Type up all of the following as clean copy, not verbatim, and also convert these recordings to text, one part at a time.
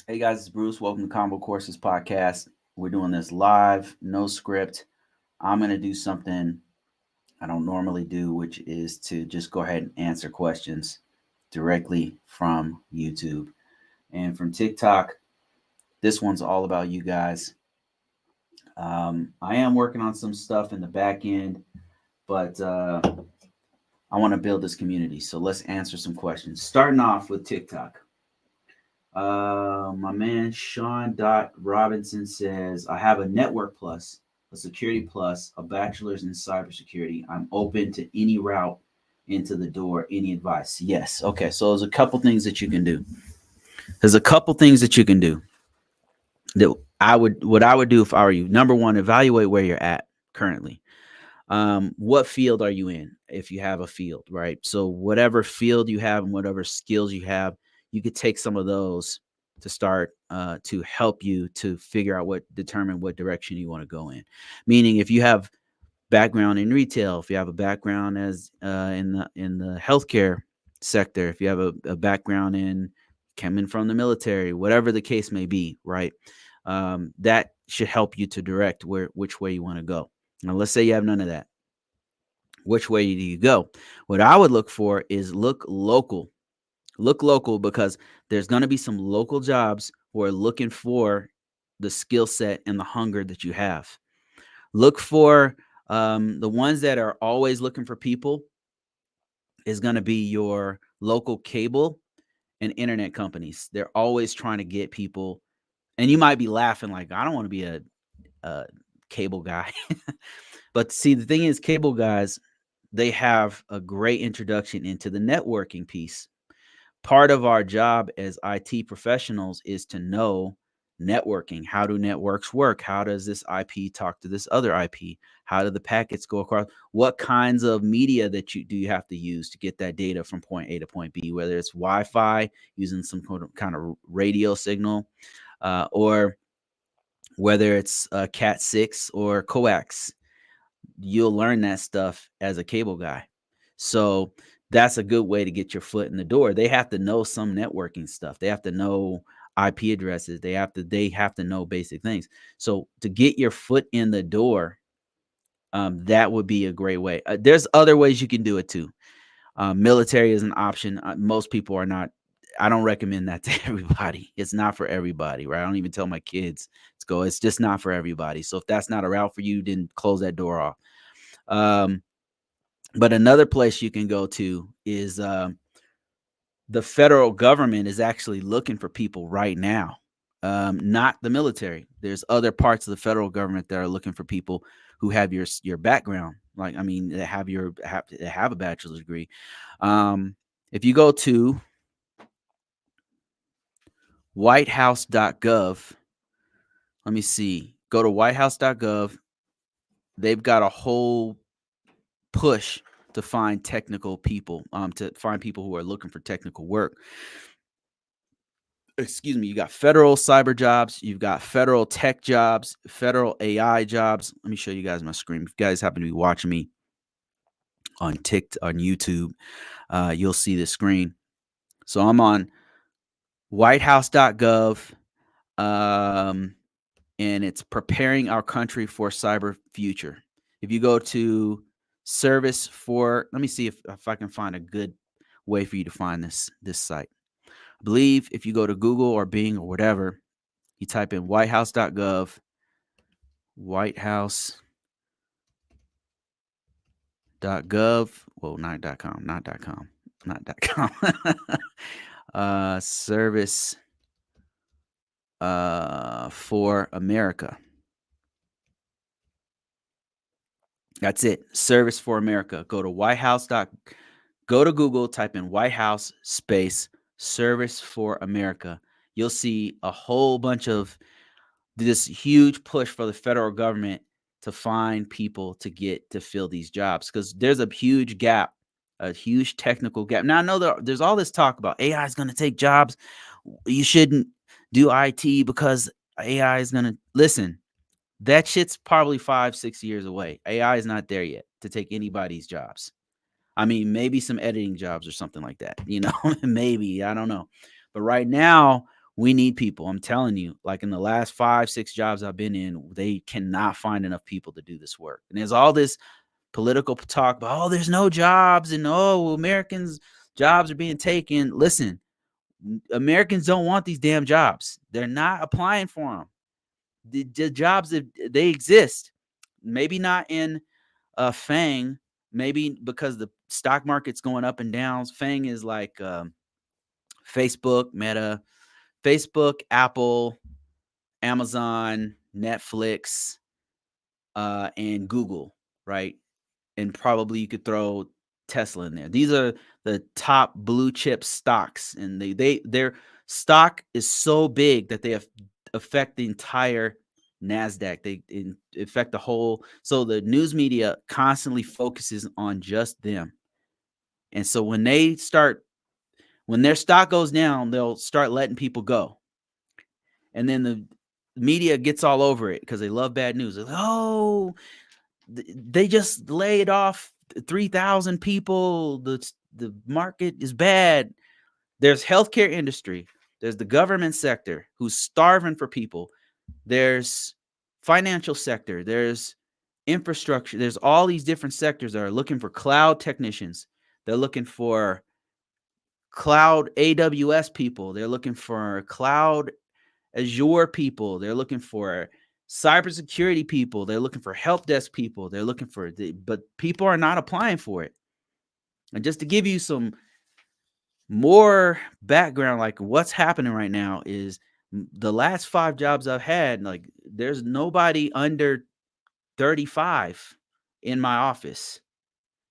Hey guys, it's Bruce. Welcome to ConvoCourses podcast. We're doing this live, no script. I'm going to do something I don't normally do, which is to just go ahead and answer questions directly from YouTube and from TikTok. This one's all about you guys. I am working on some stuff in the back end, but I want to build this community. So let's answer some questions. Starting off with TikTok. My man Sean Dot Robinson says, I have a network plus, a security plus, a bachelor's in cybersecurity. I'm open to any route into the door. Any advice? Yes. Okay. So there's a couple things that you can do. There's a couple things that you can do that what I would do if I were you. Number one, evaluate where you're at currently. What field are you in? If you have a field, right? So whatever field you have and whatever skills you have, you could take some of those to start to help you to figure out determine what direction you want to go in. Meaning, if you have background in retail, if you have a background as in the healthcare sector, if you have a background in coming from the military, whatever the case may be, right? That should help you to direct which way you want to go. Now, let's say you have none of that. Which way do you go? What I would look for is look local. Look local because there's going to be some local jobs who are looking for the skill set and the hunger that you have. Look for the ones that are always looking for people is going to be your local cable and internet companies. They're always trying to get people, and you might be laughing like, I don't want to be a cable guy. But see, the thing is, cable guys, they have a great introduction into the networking piece. Part of our job as IT professionals is to know networking. How do networks work? How does this IP talk to this other IP? How do the packets go across? What kinds of media that you have to use to get that data from point A to point B? Whether it's Wi-Fi using some kind of radio signal, or whether it's Cat 6 or coax, you'll learn that stuff as a cable guy. So that's a good way to get your foot in the door. They have to know some networking stuff. They have to know IP addresses. They have to know basic things. So to get your foot in the door, that would be a great way. There's other ways you can do it too. Military is an option. Most people are not. I don't recommend that to everybody. It's not for everybody, right? I don't even tell my kids to go. It's just not for everybody. So if that's not a route for you, then close that door off. Um, but another place you can go to is the federal government is actually looking for people right now. Not the military. There's other parts of the federal government that are looking for people who have your background. Like, I mean, they have a bachelor's degree. If you go to whitehouse.gov, let me see. Go to whitehouse.gov. They've got a whole push to find technical people, to find people who are looking for technical work. Excuse me. You got federal cyber jobs, you've got federal tech jobs, federal AI jobs. Let me show you guys my screen. If you guys happen to be watching me on YouTube, you'll see the screen. So I'm on whitehouse.gov, and it's preparing our country for cyber future. If you go to service for, let me see if I can find a good way for you to find this site. I believe if you go to Google or Bing or whatever, you type in whitehouse.gov, whitehouse.gov, well, not .com, not .com, not .com, service for America. That's it. Service for America. Go to go to Google, type in White House space service for America. You'll see a whole bunch of this huge push for the federal government to find people to fill these jobs, because there's a huge gap, a huge technical gap. Now I know there's all this talk about AI is going to take jobs. You shouldn't do IT because AI is going to listen. That shit's probably 5-6 years away. AI is not there yet to take anybody's jobs. I mean, maybe some editing jobs or something like that, maybe, I don't know. But right now, We need people. I'm telling you, like in the last 5, 6 jobs I've been in, they cannot find enough people to do this work. And there's all this political talk about, oh, there's no jobs and oh, Americans' jobs are being taken. Listen, Americans don't want these damn jobs. They're not applying for them. The jobs that they exist, maybe not in FANG, maybe because the stock market's going up and down. FANG is like Facebook, Meta, Facebook, Apple, Amazon, Netflix, and Google, right? And probably you could throw Tesla in there. These are the top blue chip stocks, and their stock is so big that they affect the entire NASDAQ. They affect the whole. So the news media constantly focuses on just them, and so when their stock goes down, they'll start letting people go, and then the media gets all over it because they love bad news. Like, oh, they just laid off 3,000 people. The market is bad. There's healthcare industry. There's the government sector who's starving for people. There's financial sector. There's infrastructure. There's all these different sectors that are looking for cloud technicians. They're looking for cloud AWS people. They're looking for cloud Azure people. They're looking for cybersecurity people. They're looking for help desk people. They're looking for, but people are not applying for it. And just to give you some more background, like what's happening right now is the last 5 jobs I've had, like there's nobody under 35 in my office.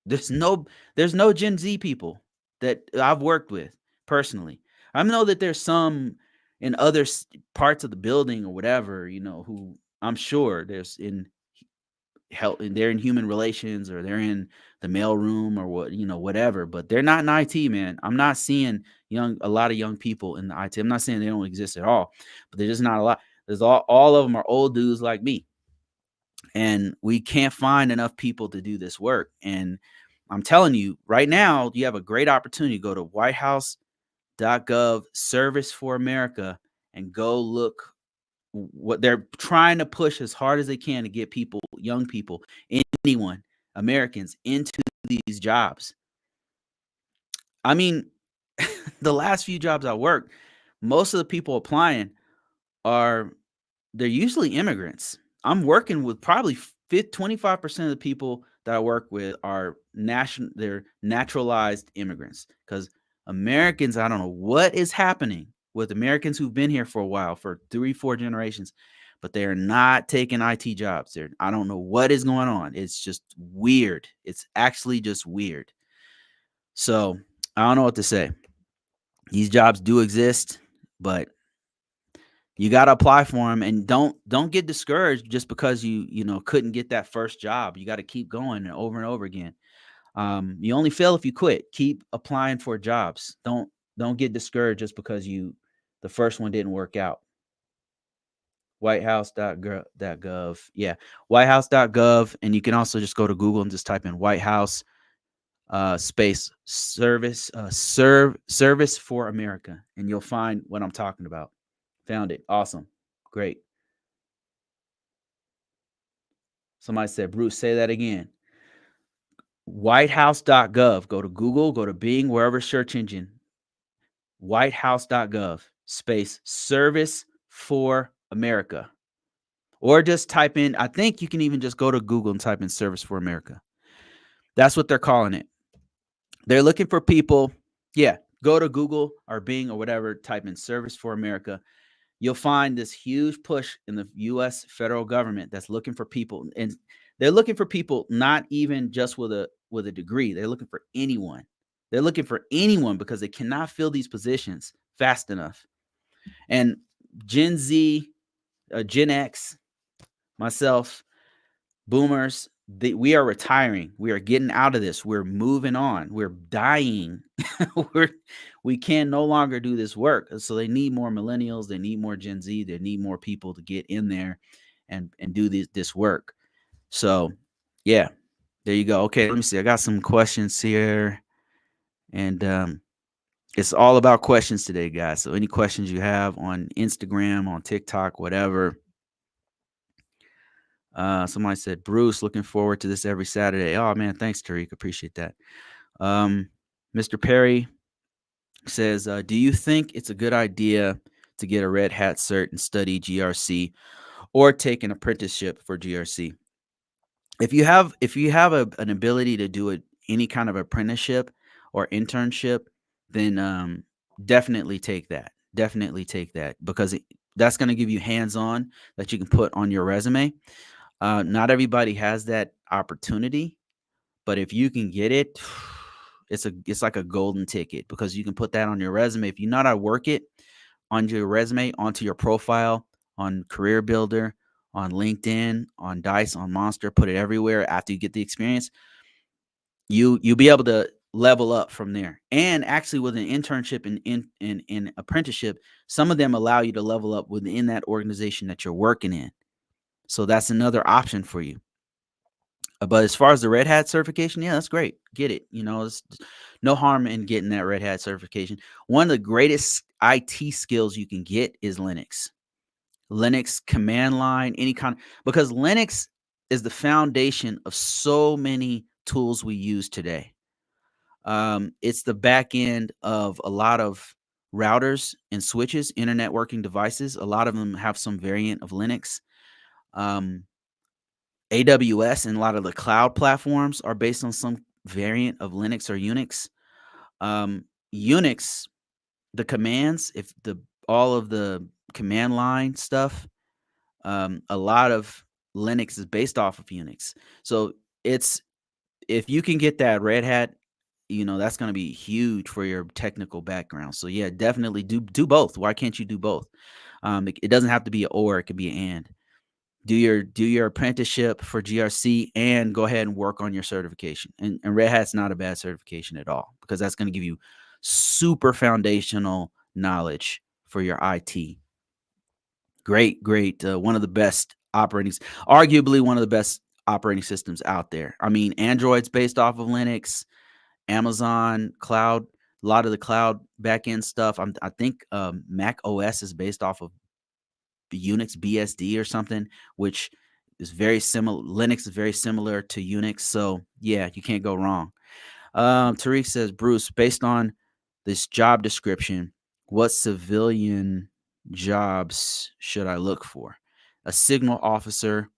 There's no Gen Z people that I've worked with personally. I know that there's some in other parts of the building or whatever, who I'm sure there's in health, and they're in human relations or they're in the mail room or whatever, but they're not in IT, man. I'm not seeing a lot of young people in the IT. I'm not saying they don't exist at all, but they're just not a lot. There's all of them are old dudes like me. And we can't find enough people to do this work. And I'm telling you, right now, you have a great opportunity. Go to whitehouse.gov Service for America and go look what they're trying to push as hard as they can to get people, young people, anyone, Americans into these jobs. I mean, the last few jobs I worked, most of the people applying they're usually immigrants. I'm working with probably 25% of the people that I work with are they're naturalized immigrants, because Americans, I don't know what is happening with Americans who've been here for a while, for 3-4 generations, but they are not taking IT jobs. I don't know what is going on. It's just weird. It's actually just weird. So I don't know what to say. These jobs do exist, but you got to apply for them, and don't get discouraged just because you couldn't get that first job. You got to keep going and over again. You only fail if you quit. Keep applying for jobs. Don't get discouraged just because the first one didn't work out. Whitehouse.gov. Yeah, whitehouse.gov, and you can also just go to Google and just type in White House space service service for America, and you'll find what I'm talking about. Found it. Awesome. Great. Somebody said, Bruce, say that again. Whitehouse.gov. Go to Google, go to Bing, wherever search engine. Whitehouse.gov space service for America. Or just type in, I think you can even just go to Google and type in service for America. That's what they're calling it. They're looking for people. Yeah, go to Google or Bing or whatever, type in service for America. You'll find this huge push in the U.S. federal government that's looking for people, and they're looking for people not even just with a degree. They're looking for anyone. They're looking for anyone because they cannot fill these positions fast enough. And Gen Z, Gen X, myself, boomers, we are retiring. We are getting out of this. We're moving on. We're dying. We can no longer do this work. So they need more millennials. They need more Gen Z. They need more people to get in there and do this work. So, yeah, there you go. Okay, let me see. I got some questions here. And It's all about questions today, guys. So any questions you have on Instagram, on TikTok, whatever. Somebody said, Bruce, looking forward to this every Saturday. Oh man, thanks, Tariq. Appreciate that. Um, Mr. Perry says, do you think it's a good idea to get a Red Hat cert and study GRC or take an apprenticeship for GRC? If you have an ability to do any kind of apprenticeship or internship, then definitely take that. Definitely take that because that's going to give you hands-on that you can put on your resume. Not everybody has that opportunity, but if you can get it, it's like a golden ticket because you can put that on your resume. If you know how to work it on your resume, onto your profile, on Career Builder, on LinkedIn, on Dice, on Monster, put it everywhere after you get the experience, you'll be able to level up from there. And actually with an internship and in apprenticeship, some of them allow you to level up within that organization that you're working in. So that's another option for you. But as far as the Red Hat certification, yeah, that's great. Get it. It's no harm in getting that Red Hat certification. One of the greatest IT skills you can get is Linux. Linux command line, any kind, because Linux is the foundation of so many tools we use today. It's the back end of a lot of routers and switches, internet working devices. A lot of them have some variant of Linux. Um, AWS and a lot of the cloud platforms are based on some variant of Linux or Unix. Unix, the commands, if the all of the command line stuff, a lot of Linux is based off of Unix. So it's if you can get that Red Hat, that's going to be huge for your technical background. So yeah, definitely do both. Why can't you do both? It doesn't have to be an or; it could be an and. Do your apprenticeship for GRC and go ahead and work on your certification. And Red Hat's not a bad certification at all because that's going to give you super foundational knowledge for your IT. Great. One of the best arguably one of the best operating systems out there. I mean, Android's based off of Linux, Amazon cloud, a lot of the cloud backend stuff. I think Mac OS is based off of Unix BSD or something, which is very similar. Linux is very similar to Unix. So yeah, you can't go wrong. Tariq says, Bruce, based on this job description, what civilian jobs should I look for? A signal officer,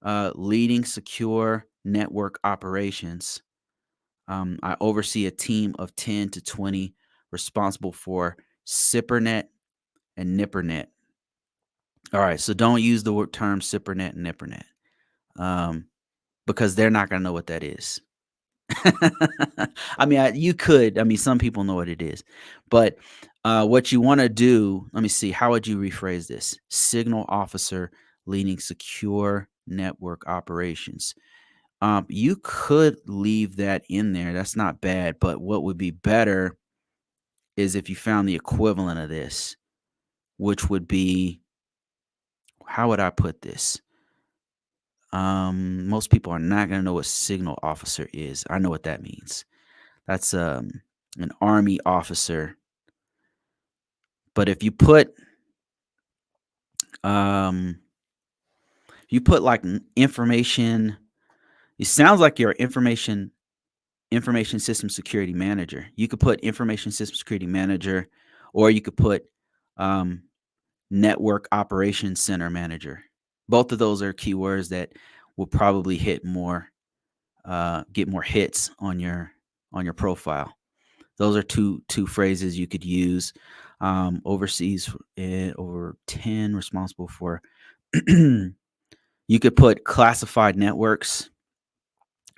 leading secure network operations. I oversee a team of 10 to 20 responsible for SIPRNet and NIPRNet. All right, so don't use the word term SIPRNet and NIPRNet because they're not going to know what that is. I mean, you could. I mean, some people know what it is, but what you want to do. Let me see. How would you rephrase this? Signal officer leading secure network operations. You could leave that in there. That's not bad. But what would be better is if you found the equivalent of this, which would be, how would I put this? Most people are not going to know what signal officer is. I know what that means. That's an army officer. But if you put like information, it sounds like you're information system security manager. You could put information system security manager, or you could put um, network operations center manager. Both of those are keywords that will probably get more hits on your profile. Those are two phrases you could use. Overseas over 10 responsible for. You could put classified networks,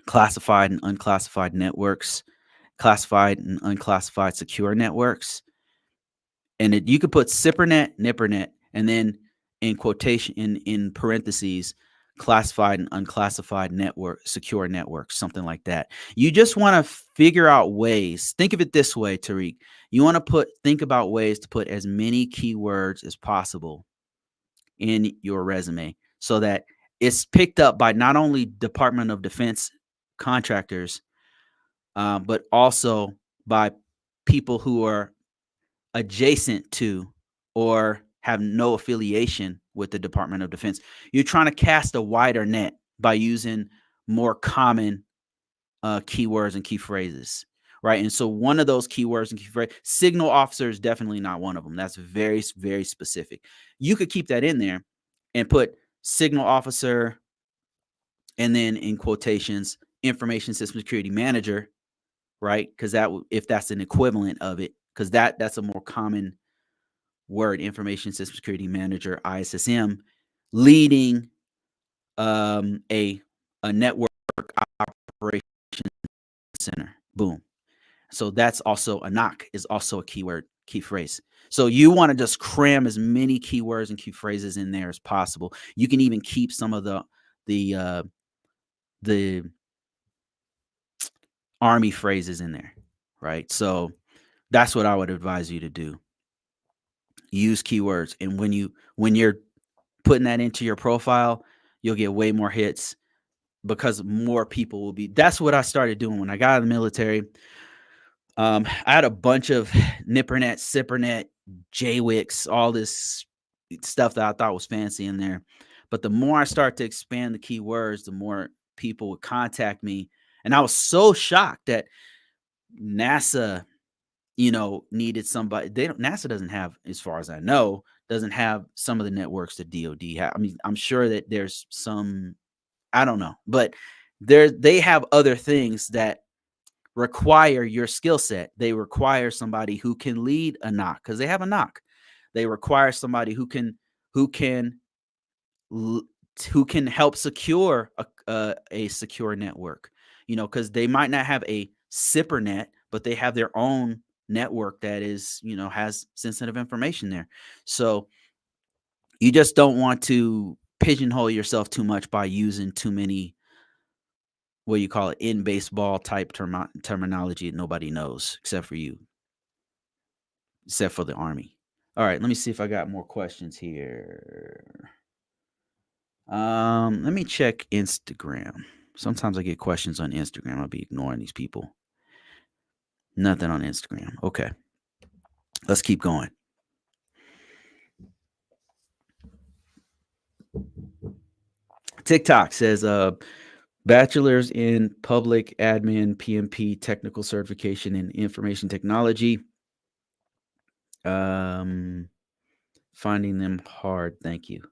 classified and unclassified networks, classified and unclassified secure networks. And you could put SIPRNet, NIPRNet, and then in quotation, in parentheses, classified and unclassified network, secure networks, something like that. You just want to figure out ways. Think of it this way, Tariq. You want to think about ways to put as many keywords as possible in your resume so that it's picked up by not only Department of Defense contractors, but also by people who are adjacent to or have no affiliation with the Department of Defense. You're trying to cast a wider net by using more common keywords and key phrases, right? And so one of those keywords and key phrases, signal officer is definitely not one of them. That's very, very specific. You could keep that in there and put signal officer and then in quotations, information system security manager, right? Because that, if that's an equivalent of it, because that's a more common word, information system security manager, ISSM, leading a network operation center. Boom. So that's also a knock is also a keyword, key phrase. So you want to just cram as many keywords and key phrases in there as possible. You can even keep some of the Army phrases in there, right? So that's what I would advise you to do. Use keywords, and when you're putting that into your profile, you'll get way more hits because more people will be. That's what I started doing when I got out of the military. I had a bunch of Nippernet, Cybernet, JWix, all this stuff that I thought was fancy in there. But the more I start to expand the keywords, the more people would contact me. And I was so shocked that NASA, needed somebody. NASA doesn't have, as far as I know, doesn't have some of the networks that DoD have. I mean, I'm sure that there's some, I don't know, but they have other things that require your skill set. They require somebody who can lead a knock because they have a knock. They require somebody who can help secure a secure network. Because they might not have a SIPRnet, but they have their own network that is, has sensitive information there. So you just don't want to pigeonhole yourself too much by using too many, what you call it, in baseball type terminology that nobody knows except for you, except for the Army. All right, let me see if I got more questions here. Let me check Instagram. Sometimes I get questions on Instagram. I'll be ignoring these people. Nothing on Instagram. Okay. Let's keep going. TikTok says bachelor's in public admin, PMP, technical certification in information technology. Finding them hard. Thank you.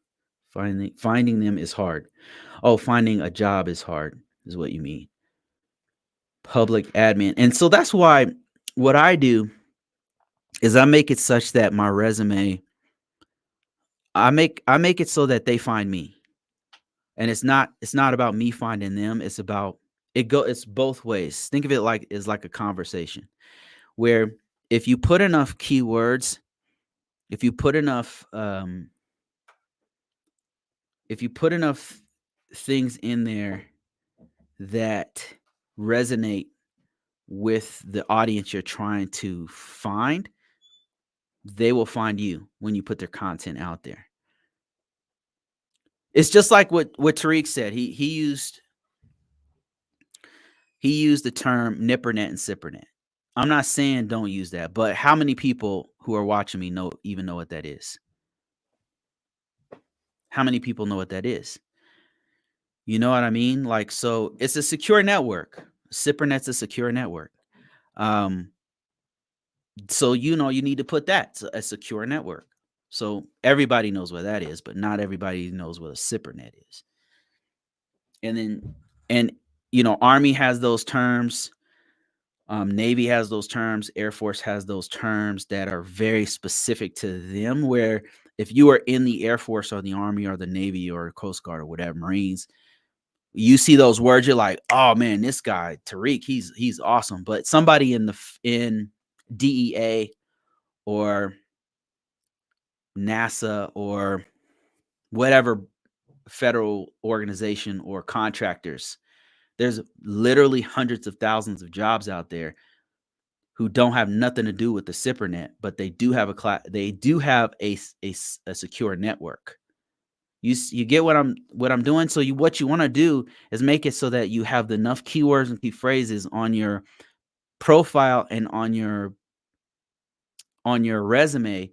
Finding them is hard. Oh, finding a job is hard is what you mean. Public admin. And so that's why what I do is I make it such that my resume, I make it so that they find me. And it's not about me finding them. It's about it's both ways. Think of it like a conversation where if you put enough keywords, if you put enough things in there that resonate with the audience you're trying to find, they will find you when you put their content out there. It's just like what Tariq said. He used the term Nippernet and Cybernet. I'm not saying don't use that, but how many people who are watching me even know what that is? How many people know what that is? You know what I mean? Like, so it's a secure network. Cybernet's a secure network. So you need to put that, a secure network. So everybody knows what that is, but not everybody knows what a Cybernet is. And Army has those terms. Navy has those terms. Air Force has those terms that are very specific to them. Where if you are in the Air Force or the Army or the Navy or Coast Guard or whatever, Marines, you see those words, you're like, oh man, this guy Tariq, he's awesome. But somebody in DEA or NASA or whatever federal organization or contractors, there's literally hundreds of thousands of jobs out there who don't have nothing to do with the Cybernet, but they do have a secure network. You get what I'm doing? So what you want to do is make it so that you have enough keywords and key phrases on your profile and on your on your resume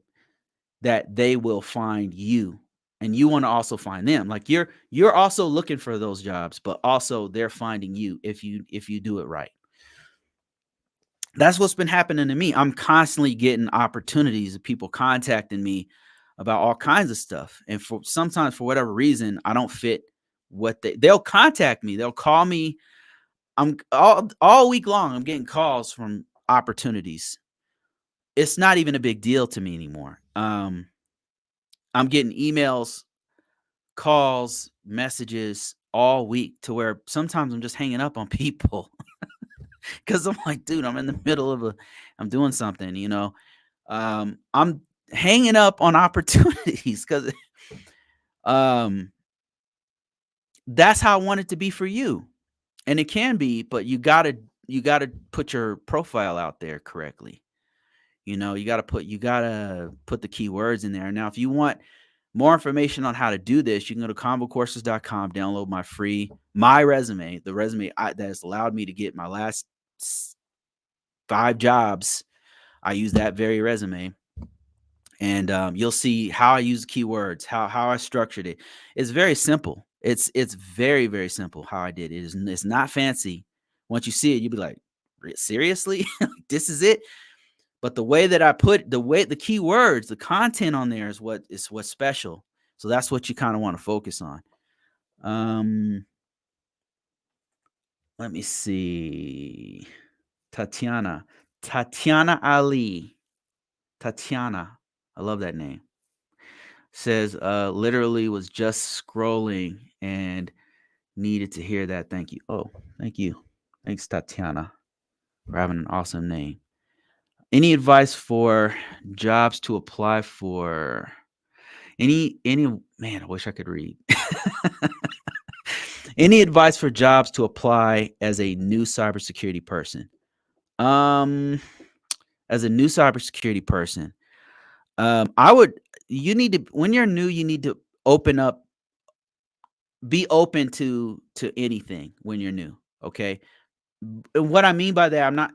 that they will find you, and you want to also find them. Like you're also looking for those jobs, but also they're finding you if you do it right. That's what's been happening to me. I'm constantly getting opportunities of people contacting me about all kinds of stuff. And for sometimes for whatever reason, I don't fit what they'll contact me. They'll call me. I'm all week long, I'm getting calls from opportunities. It's not even a big deal to me anymore. I'm getting emails, calls, messages all week to where sometimes I'm just hanging up on people because I'm like, dude, I'm in the middle of I'm doing something, I'm hanging up on opportunities because um, that's how I want it to be for you, and it can be, but you gotta put your profile out there correctly. You gotta put the keywords in there. Now, if you want more information on how to do this, you can go to ConvoCourses.com, download my resume, the resume that has allowed me to get my last 5 jobs. I use that very resume, and you'll see how I use keywords, how I structured it. It's very simple. It's very, very simple how I did it. It's not fancy. Once you see it, you'll be like, seriously, this is it. But the way that I put the keywords, the content on there is what's special. So that's what you kind of want to focus on. Let me see. Tatiana Ali. Tatiana. I love that name. Says literally was just scrolling and needed to hear that. Thank you. Oh, thank you. Thanks, Tatiana, for having an awesome name. Any advice for jobs to apply for? Any man, I wish I could read. Any advice for jobs to apply as a new cybersecurity person? Um, as a new cybersecurity person, I would you need to when you're new, you need to open up, be open to anything when you're new. Okay. And what I mean by that, I'm not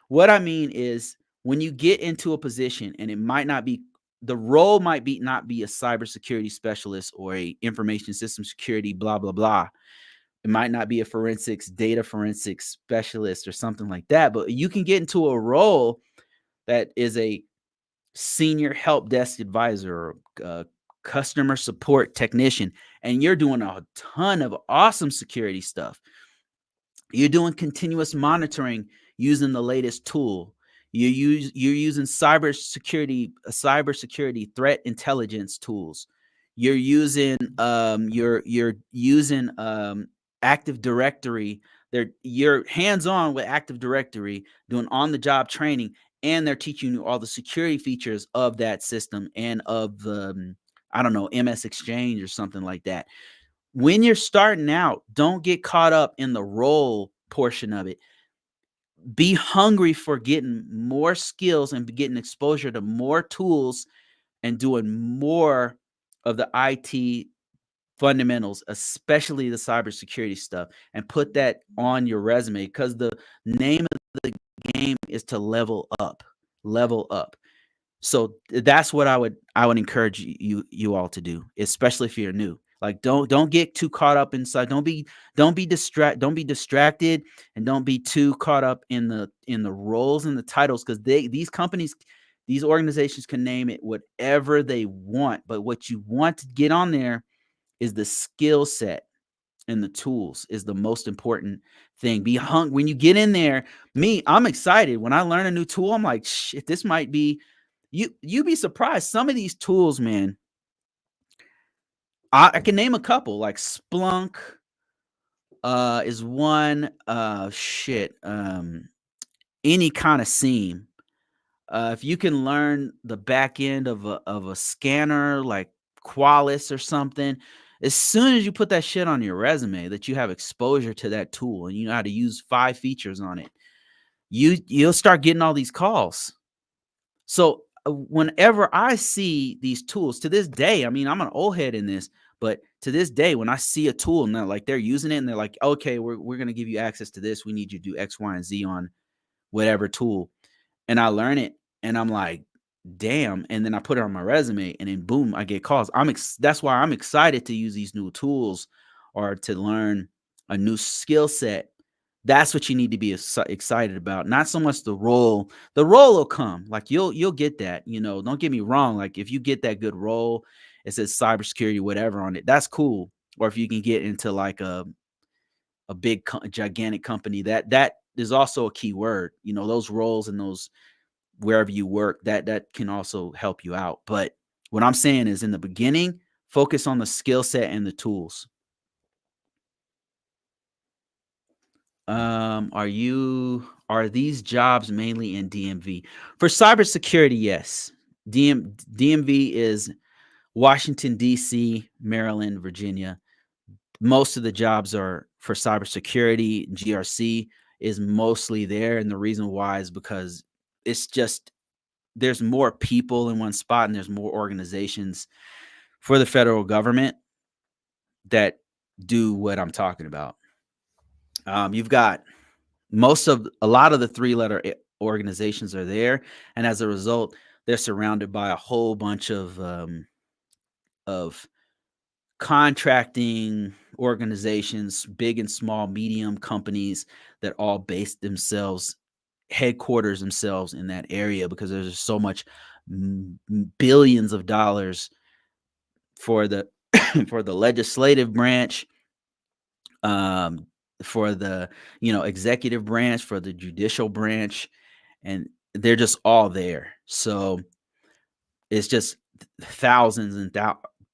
what I mean is when you get into a position and it might not be the role might be not be a cybersecurity specialist or a information system security, blah, blah, blah. It might not be a data forensics specialist or something like that, but you can get into a role that is a senior help desk advisor or customer support technician, and you're doing a ton of awesome security stuff. You're doing continuous monitoring using the latest tool. You're using cybersecurity threat intelligence tools. You're using Active Directory. You're hands on with Active Directory, doing on the job training, and they're teaching you all the security features of that system and of the I don't know, MS Exchange or something like that. When you're starting out, don't get caught up in the role portion of it. Be hungry for getting more skills and getting exposure to more tools and doing more of the IT fundamentals, especially the cybersecurity stuff, and put that on your resume because the name of the game is to level up. Level up. So that's what I would encourage you all to do, especially if you're new. Like don't get too caught up inside. Don't be distracted, and don't be too caught up in the roles and the titles, because these organizations can name it whatever they want, but what you want to get on there is the skill set, and the tools is the most important thing. When you get in there. I'm excited when I learn a new tool. I'm like, shit, this might be you'd be surprised. Some of these tools, man, I can name a couple, like Splunk is one. Any kind of SIEM. If you can learn the back end of a scanner like Qualys or something, as soon as you put that shit on your resume that you have exposure to that tool and you know how to use 5 features on it, you'll start getting all these calls. So whenever I see these tools to this day, I mean, I'm an old head in this, but to this day, when I see a tool and they're using it and they're like, okay, we're going to give you access to this. We need you to do X, Y, and Z on whatever tool. And I learn it. And I'm like, damn. And then I put it on my resume, and then boom, I get calls. That's why I'm excited to use these new tools or to learn a new skill set. That's what you need to be excited about. Not so much the role. The role will come. Like you'll get that. Don't get me wrong. Like if you get that good role, it says cybersecurity, whatever on it. That's cool. Or if you can get into like a big gigantic company, that is also a key word. Those roles and those wherever you work, that can also help you out. But what I'm saying is in the beginning, focus on the skill set and the tools. Are these jobs mainly in DMV? For cybersecurity, yes. DMV is Washington, DC, Maryland, Virginia. Most of the jobs are for cybersecurity. GRC is mostly there. And the reason why is because it's just there's more people in one spot and there's more organizations for the federal government that do what I'm talking about. You've got a lot of the three-letter organizations are there, and as a result, they're surrounded by a whole bunch of contracting organizations, big and small, medium companies that all base themselves, headquarters themselves in that area because there's just so much billions of dollars for the for the legislative branch, um, for the executive branch, for the judicial branch, and they're just all there. So it's just thousands and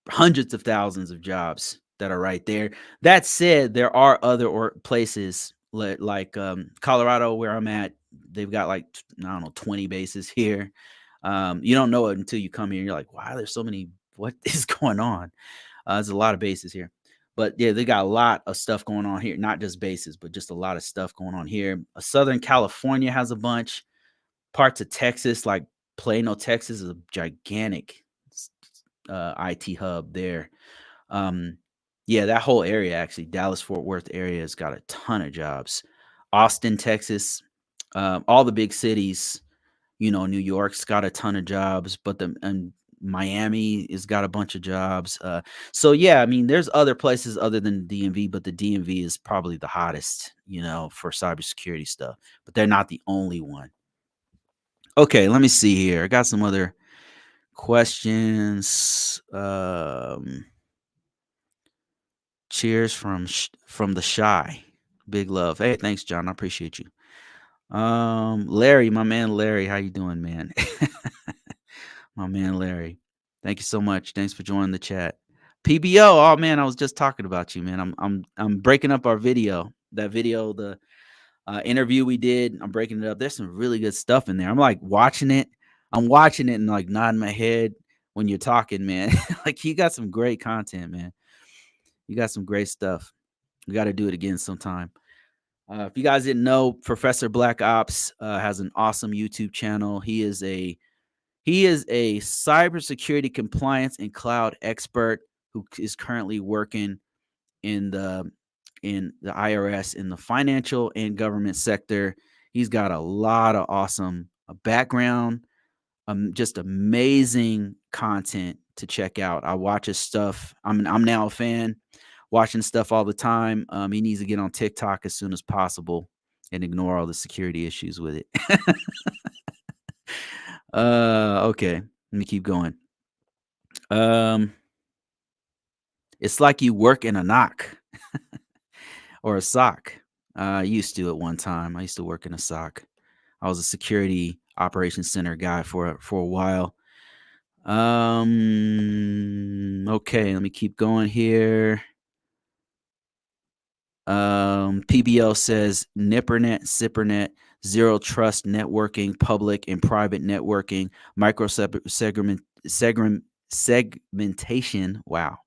hundreds of thousands of jobs that are right there. That said, there are other places like Colorado, where I'm at. They've got like I don't know 20 bases here. You don't know it until you come here. You're like, wow, there's so many. What is going on? There's a lot of bases here. But yeah, they got a lot of stuff going on here. Not just bases, but just a lot of stuff going on here. Southern California has a bunch. Parts of Texas, like Plano, Texas, is a gigantic IT hub there. Um, yeah, that whole area, actually, Dallas Fort Worth area, has got a ton of jobs. Austin, Texas, all the big cities. New York's got a ton of jobs, but and Miami has got a bunch of jobs. So yeah, I mean, there's other places other than DMV, but the DMV is probably the hottest, for cybersecurity stuff. But they're not the only one. Okay, let me see here. I got some other questions. Cheers from the shy. Big love. Hey, thanks, John. I appreciate you. Larry, my man Larry, how you doing, man? My man Larry. Thank you so much. Thanks for joining the chat. PBO. Oh man, I was just talking about you, man. I'm breaking up our video. That video, the interview we did. I'm breaking it up. There's some really good stuff in there. I'm like watching it. I'm watching it and like nodding my head when you're talking, man. Like you got some great content, man. You got some great stuff. We got to do it again sometime. If you guys didn't know, Professor Black Ops has an awesome YouTube channel. He is a cybersecurity compliance and cloud expert who is currently working in the IRS, in the financial and government sector. He's got a lot of awesome background, just amazing content to check out. I watch his stuff. I'm now a fan, watching stuff all the time. He needs to get on TikTok as soon as possible and ignore all the security issues with it. Okay, let me keep going. It's like you work in a knock or a sock. I used to at one time. I used to work in a sock. I was a security operations center guy for a while. Okay, let me keep going here. PBL says Nippernet, Cybernet, zero trust networking, public and private networking, segmentation. Wow,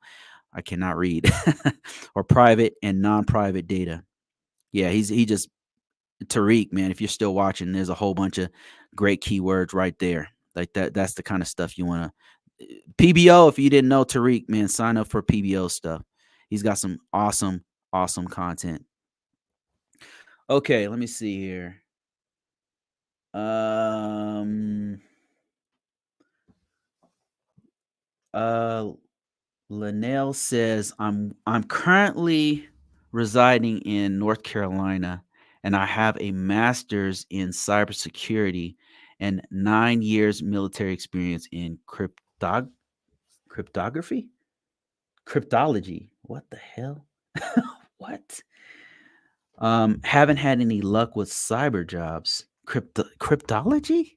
I cannot read. Or private and non-private data. Yeah, he just Tariq, man. If you're still watching, there's a whole bunch of great keywords right there. Like that's the kind of stuff you want to. PBO, if you didn't know Tariq, man, sign up for PBO stuff. He's got some awesome content. Okay, let me see here. Uh, Linnell says, I'm currently residing in North Carolina, and I have a master's in cybersecurity and 9 years military experience in cryptography, cryptology. What the hell? What? Haven't had any luck with cyber jobs. Cryptology?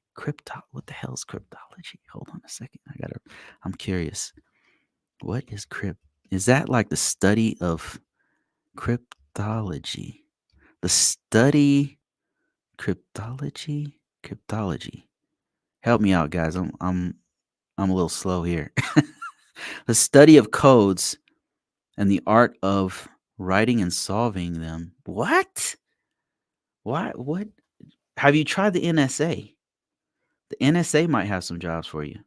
What the hell is cryptology? Hold on a second. I'm curious. What is Is that like the study of cryptology? The study cryptology? Cryptology. Help me out, guys. I'm a little slow here. The study of codes and the art of writing and solving them. What? Why? What? Have you tried the NSA? The NSA might have some jobs for you.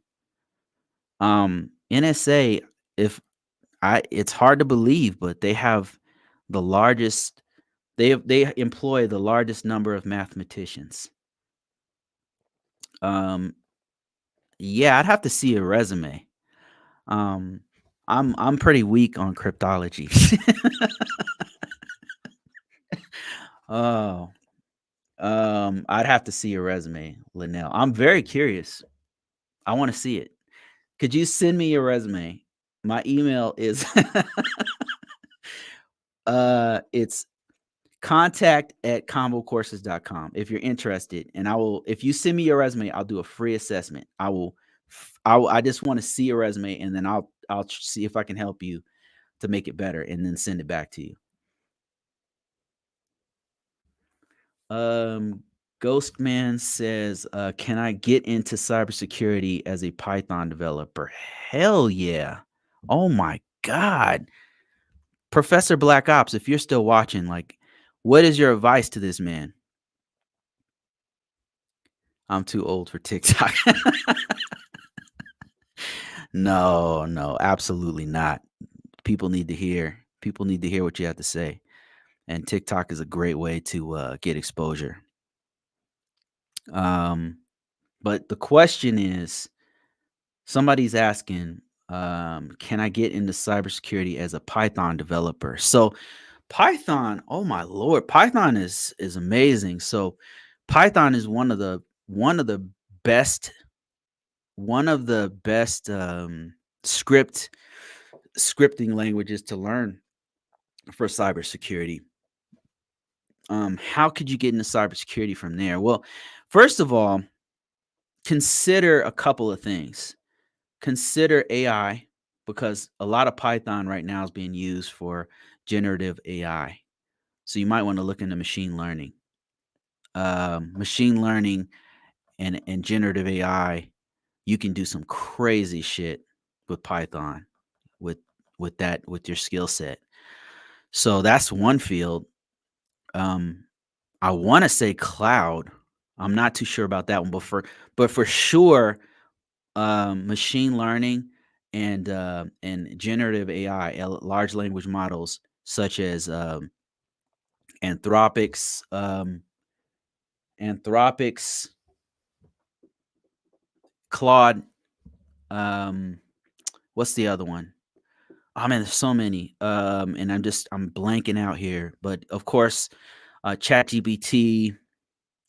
NSA, if it's hard to believe, but they have the largest. They employ the largest number of mathematicians. Um, yeah, I'd have to see a resume. Um, I'm pretty weak on cryptology. Oh, I'd have to see your resume, Linnell. I'm very curious. I want to see it. Could you send me your resume? My email is it's contact@convocourses.com if you're interested. And if you send me your resume, I'll do a free assessment. I just want to see your resume, and then I'll see if I can help you to make it better and then send it back to you. Um, Ghostman says, can I get into cybersecurity as a Python developer? Hell yeah. Oh my God. Professor Black Ops, if you're still watching, like, what is your advice to this man? I'm too old for TikTok. No, no, absolutely not. People need to hear what you have to say. And TikTok is a great way to get exposure. Um, but the question is, somebody's asking, can I get into cybersecurity as a Python developer? So Python, oh my lord, Python is amazing. So Python is best one of the best scripting languages to learn for cybersecurity. How could you get into cybersecurity from there? Well, first of all, consider a couple of things. Consider AI, because a lot of Python right now is being used for generative AI. So you might want to look into machine learning. Machine learning and generative AI, you can do some crazy shit with Python with with your skill set. So that's one field. Um, I want to say cloud. I'm not too sure about that one, but for sure, machine learning and generative AI, large language models such as Anthropic's Anthropic's Claude. Um, what's the other one? Oh man, there's so many. And I'm blanking out here. But of course, ChatGPT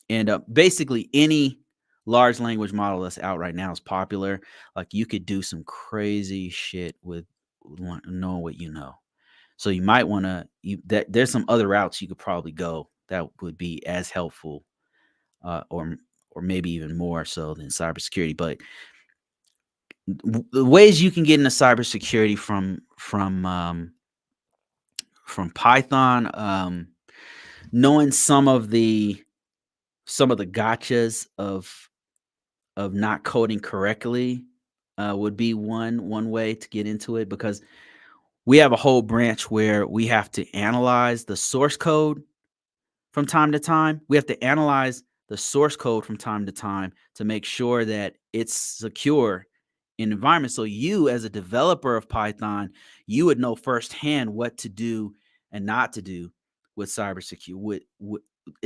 and basically any large language model that's out right now is popular. Like, you could do some crazy shit with knowing what you know. So you might want to there's some other routes you could probably go that would be as helpful, or maybe even more so than cybersecurity. But the ways you can get into cybersecurity from Python, knowing some of the gotchas of not coding correctly would be one way to get into it, because we have a whole branch where we have to analyze the source code from time to time. We have to analyze the source code from time to time to make sure that it's secure in environment. So you, as a developer of Python, you would know firsthand what to do and not to do with cybersecurity,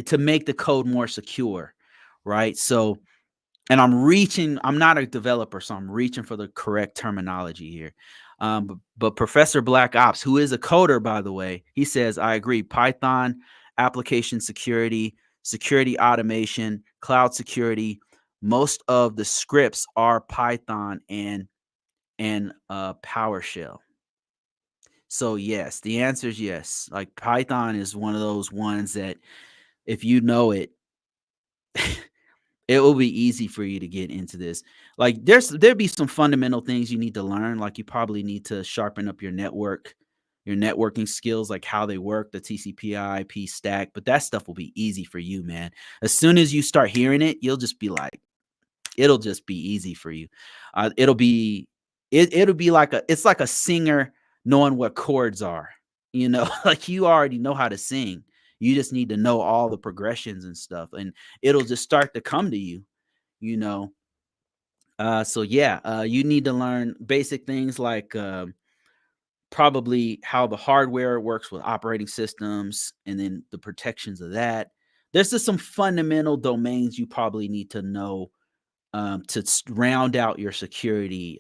to make the code more secure, right? So and I'm not a developer, so I'm reaching for the correct terminology here. But Professor Black Ops, who is a coder, by the way, he says, I agree. Python, application security, security automation, cloud security. Most of the scripts are Python and PowerShell. So yes, the answer is yes. Like Python is one of those ones that if you know it, it will be easy for you to get into this. Like there'd be some fundamental things you need to learn. Like you probably need to sharpen up your networking skills, like how they work, the TCP/IP stack. But that stuff will be easy for you, man. As soon as you start hearing it, you'll just be like, it'll just be easy for you. It'll be it'll be like it's like a singer knowing what chords are. You know, like you already know how to sing. You just need to know all the progressions and stuff, and it'll just start to come to you. You know, so yeah, you need to learn basic things like probably how the hardware works with operating systems, and then the protections of that. There's just some fundamental domains you probably need to know to round out your security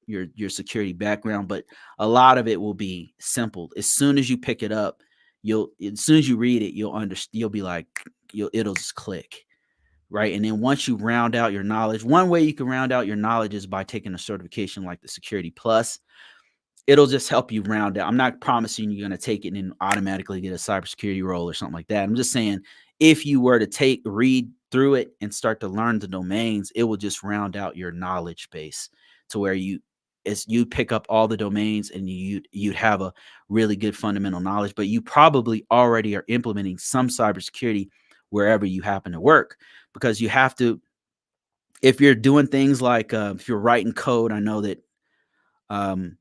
your security background, but a lot of it will be simple. As soon as you pick it up, as soon as you read it, you'll understand. You'll be like, it'll just click, right? And then once you round out your knowledge, one way you can round out your knowledge is by taking a certification like the Security Plus. It'll just help you round out. I'm not promising you're going to take it and automatically get a cybersecurity role or something like that. I'm just saying if you were to read through it and start to learn the domains, it will just round out your knowledge base to where you pick up all the domains and you'd have a really good fundamental knowledge, but you probably already are implementing some cybersecurity wherever you happen to work, because you have to, if you're doing things like if you're writing code, I know that um,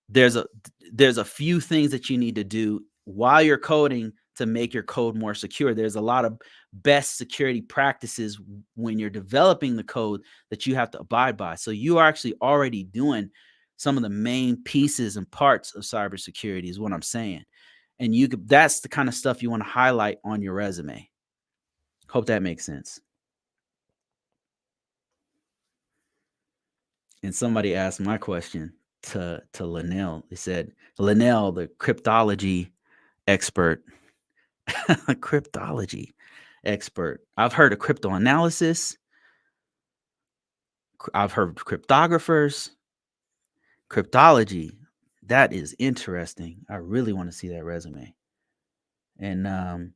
there's a few things that you need to do while you're coding to make your code more secure. There's a lot of best security practices when you're developing the code that you have to abide by. So you are actually already doing some of the main pieces and parts of cybersecurity is what I'm saying. And that's the kind of stuff you want to highlight on your resume. Hope that makes sense. And somebody asked my question to Linnell. They said, Linnell, the cryptology expert, cryptology expert. I've heard of crypto analysis. I've heard of cryptographers. Cryptology. That is interesting. I really want to see that resume. And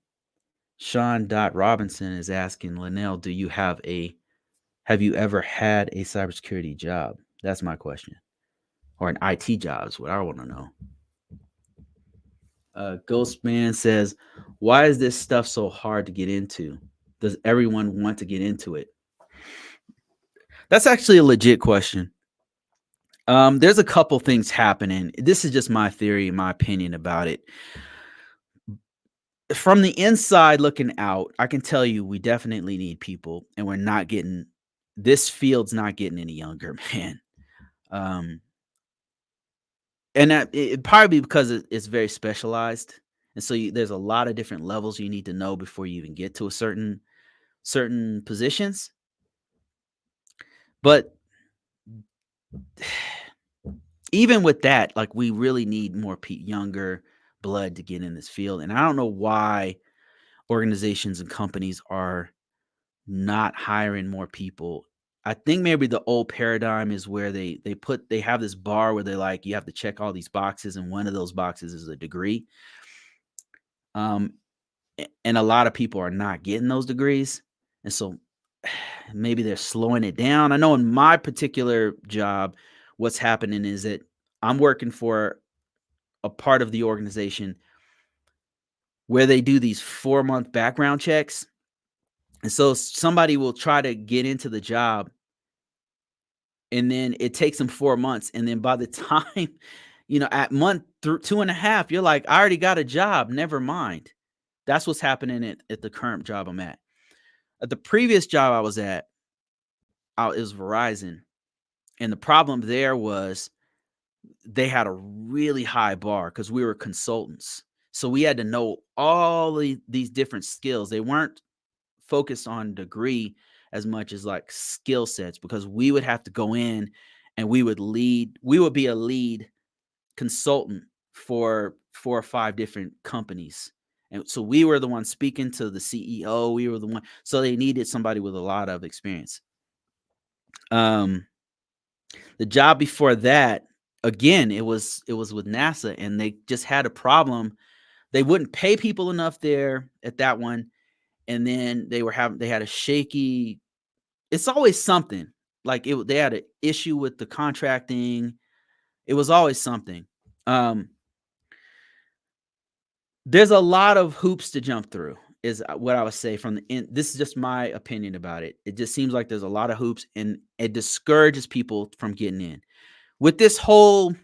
Sean Robinson is asking Linnell, have you ever had a cybersecurity job? That's my question. Or an IT job is what I want to know. Ghostman says, why is this stuff so hard to get into? Does everyone want to get into it? That's actually a legit question. There's a couple things happening. This is just my theory, my opinion about it. From the inside looking out, I can tell you we definitely need people, and this field's not getting any younger, man. And it probably because it's very specialized, and so there's a lot of different levels you need to know before you even get to a certain positions. But even with that, like we really need more younger blood to get in this field, and I don't know why organizations and companies are not hiring more people. I think maybe the old paradigm is where they have this bar where they're like, you have to check all these boxes, and one of those boxes is a degree. And a lot of people are not getting those degrees, and so maybe they're slowing it down. I know in my particular job, what's happening is that I'm working for a part of the organization where they do these 4-month background checks. And so somebody will try to get into the job, and then it takes them 4 months. And then by the time, at month 2.5, you're like, I already got a job. Never mind. That's what's happening at the current job I'm at. At the previous job I was at, it was Verizon. And the problem there was they had a really high bar because we were consultants. So we had to know all these different skills. They weren't focused on degree. as much as like skill sets, because we would have to go in and we would be a lead consultant for 4 or 5 different companies. And so we were the one speaking to the CEO. We were the one. So they needed somebody with a lot of experience. The job before that, again, it was with NASA, and they just had a problem. They wouldn't pay people enough there at that one, and then they had a shaky. It's always something like it. They had an issue with the contracting. It was always something. There's a lot of hoops to jump through, is what I would say from the end. This is just my opinion about it. It just seems like there's a lot of hoops, and it discourages people from getting in. With this whole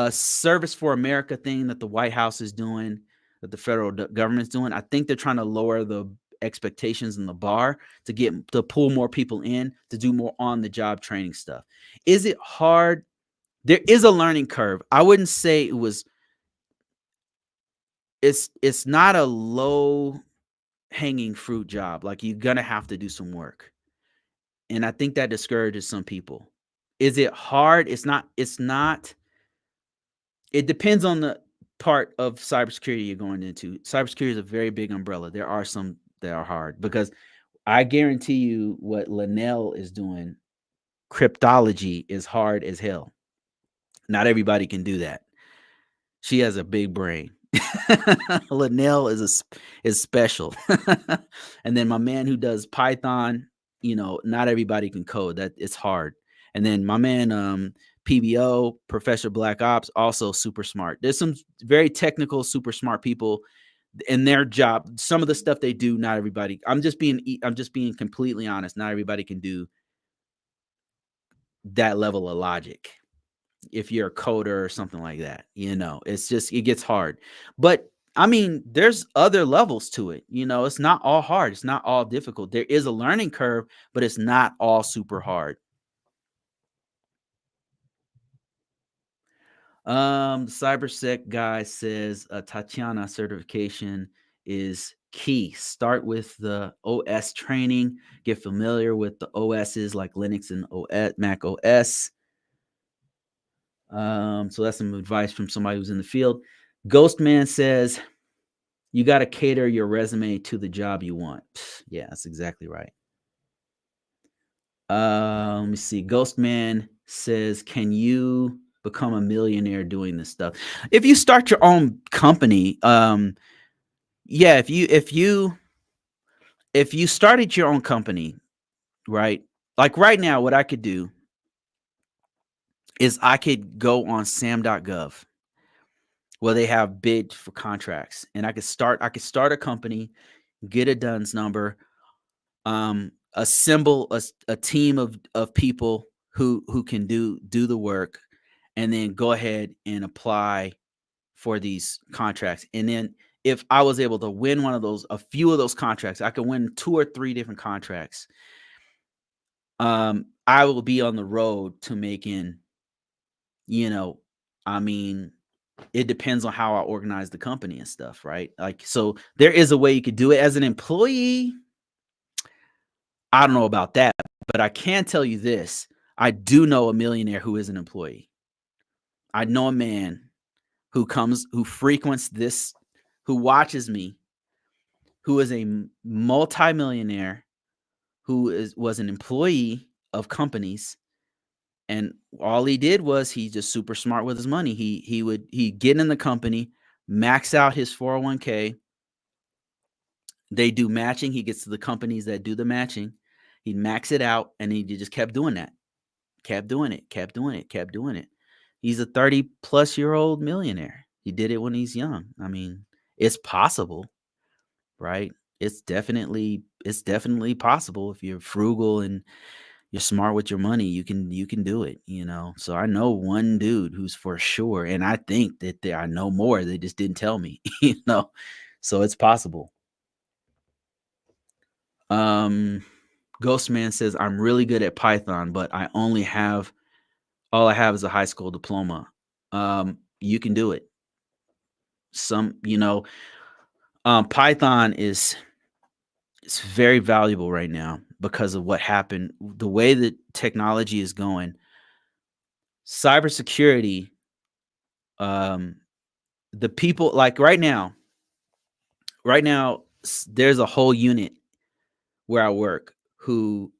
Service for America thing that the White House is doing, that the federal government's doing, I think they're trying to lower the expectations and the bar to pull more people in to do more on the job training stuff. Is it hard? There is a learning curve. I wouldn't say it was. It's not a low hanging fruit job. Like, you're gonna have to do some work, and I think that discourages some people. Is it hard? It's not. It depends on the part of cybersecurity you're going into. Cybersecurity is a very big umbrella. There are some that are hard, because I guarantee you what Linnell is doing, cryptology, is hard as hell. Not everybody can do that. She has a big brain. Linnell is special. And then my man who does Python, not everybody can code. That it's hard. And then my man PBO, Professor Black Ops, also super smart. There's some very technical, super smart people in their job. Some of the stuff they do, not everybody. I'm just being completely honest. Not everybody can do that level of logic. If you're a coder or something like that, it's just, it gets hard. But I mean, there's other levels to it. It's not all hard. It's not all difficult. There is a learning curve, but it's not all super hard. The cybersec guy says Tatiana certification is key. Start with the OS training, get familiar with the OSs like Linux and Mac OS. So that's some advice from somebody who's in the field. Ghostman says, you got to cater your resume to the job you want. Yeah, that's exactly right. Let me see. Ghostman says, can you become a millionaire doing this stuff? If you start your own company, yeah, if you started your own company, right? Like right now, what I could do is I could go on sam.gov, where they have bid for contracts, and I could start a company, get a DUNS number, assemble a team of people who can do the work, and then go ahead and apply for these contracts. And then if I was able to win a few of those contracts, I could win 2 or 3 different contracts. I will be on the road to making, I mean, it depends on how I organize the company and stuff, right? Like, so there is a way you could do it as an employee. I don't know about that, but I can tell you this. I do know a millionaire who is an employee. I know a man who frequents this, who watches me, who is a multimillionaire, who was an employee of companies, and all he did was he's just super smart with his money. He'd get in the company, max out his 401k. They do matching. He gets to the companies that do the matching. He'd max it out, and he just kept doing that. Kept doing it. He's a 30-plus-year-old millionaire. He did it when he's young. I mean, it's possible, right? It's definitely possible. If you're frugal and you're smart with your money, you can do it, So I know one dude who's for sure, and I think that I know more. They just didn't tell me, So it's possible. Ghostman says, I'm really good at Python, but all I have is a high school diploma. You can do it. Python is It's very valuable right now because of what happened. The way that technology is going, cybersecurity, um, the people like right now, there's a whole unit where I work who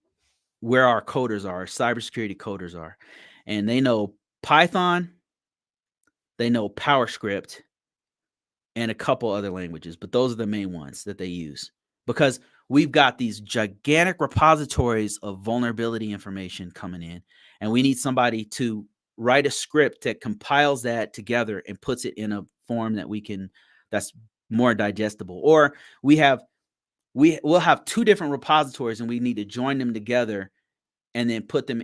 where our coders are, cybersecurity coders are, and they know Python, they know PowerScript, and a couple other languages, but those are the main ones that they use because we've got these gigantic repositories of vulnerability information coming in, and we need somebody to write a script that compiles that together and puts it in a form that we can that's more digestible. Or we'll have two different repositories and we need to join them together and then put them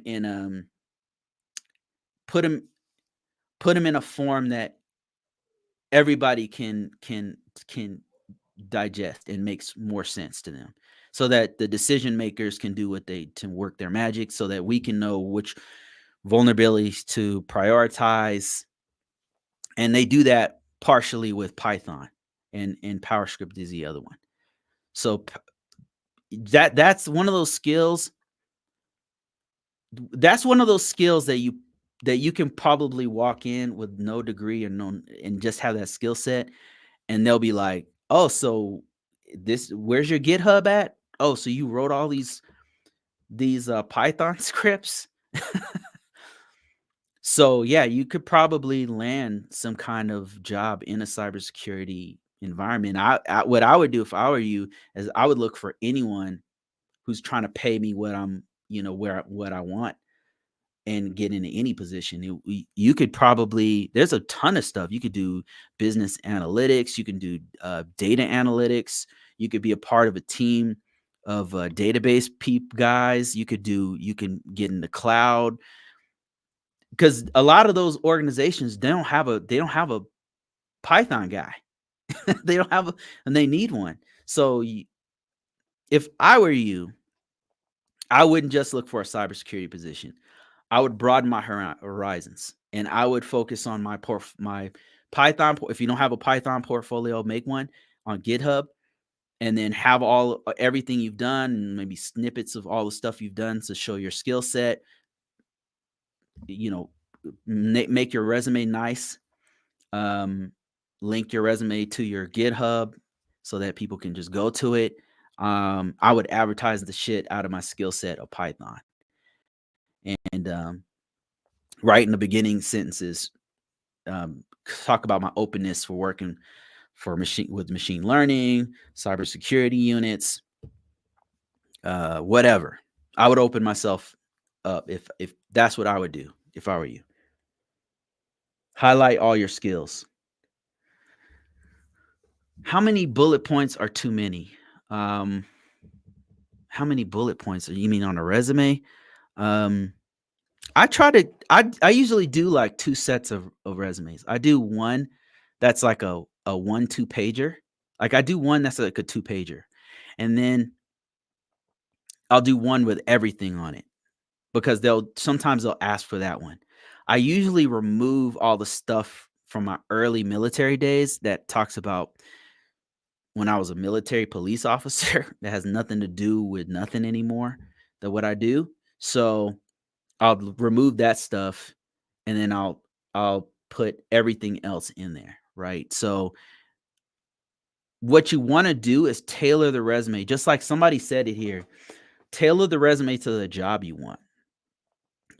put them in a form that everybody can digest and makes more sense to them so that the decision makers can do what they to work their magic so that we can know which vulnerabilities to prioritize, and they do that partially with Python, and PowerScript is the other one. So that's one of those skills. That's one of those skills that you can probably walk in with no degree or no and just have that skill set, and they'll be like, "Oh, so this where's your GitHub at? Oh, so you wrote all these Python scripts?" So, yeah, you could probably land some kind of job in a cybersecurity environment. What I would do if I were you is I would look for anyone who's trying to pay me what I'm, where what I want and get into any position. You could probably there's a ton of stuff. You could do business analytics, you can do data analytics, you could be a part of a team of database guys. You can get in the cloud because a lot of those organizations they don't have a Python guy. They don't have and they need one. So if I were you, I wouldn't just look for a cybersecurity position. I would broaden my horizons, and I would focus on my Python. If you don't have a Python portfolio, make one on GitHub, and then have all everything you've done, and maybe snippets of all the stuff you've done to show your skill set. You know, make your resume nice. Um, Link your resume to your GitHub so that people can just go to it. I would advertise the shit out of my skill set of Python, and write in the beginning sentences, um, talk about my openness for working for machine learning, cybersecurity units, whatever. I would open myself up if that's what I would do if I were you. Highlight all your skills. How many bullet points are too many? Um, how many bullet points are you mean on a resume? Um, I usually do like two sets of resumes. I do one that's like a 1-2 pager. Like I do one that's like a 2 pager. And then I'll do one with everything on it because they'll ask for that one. I usually remove all the stuff from my early military days that talks about when I was a military police officer that has nothing to do with nothing anymore than what I do. So I'll remove that stuff and then I'll put everything else in there, right? So what you want to do is tailor the resume, just like somebody said it here. Tailor the resume to the job you want.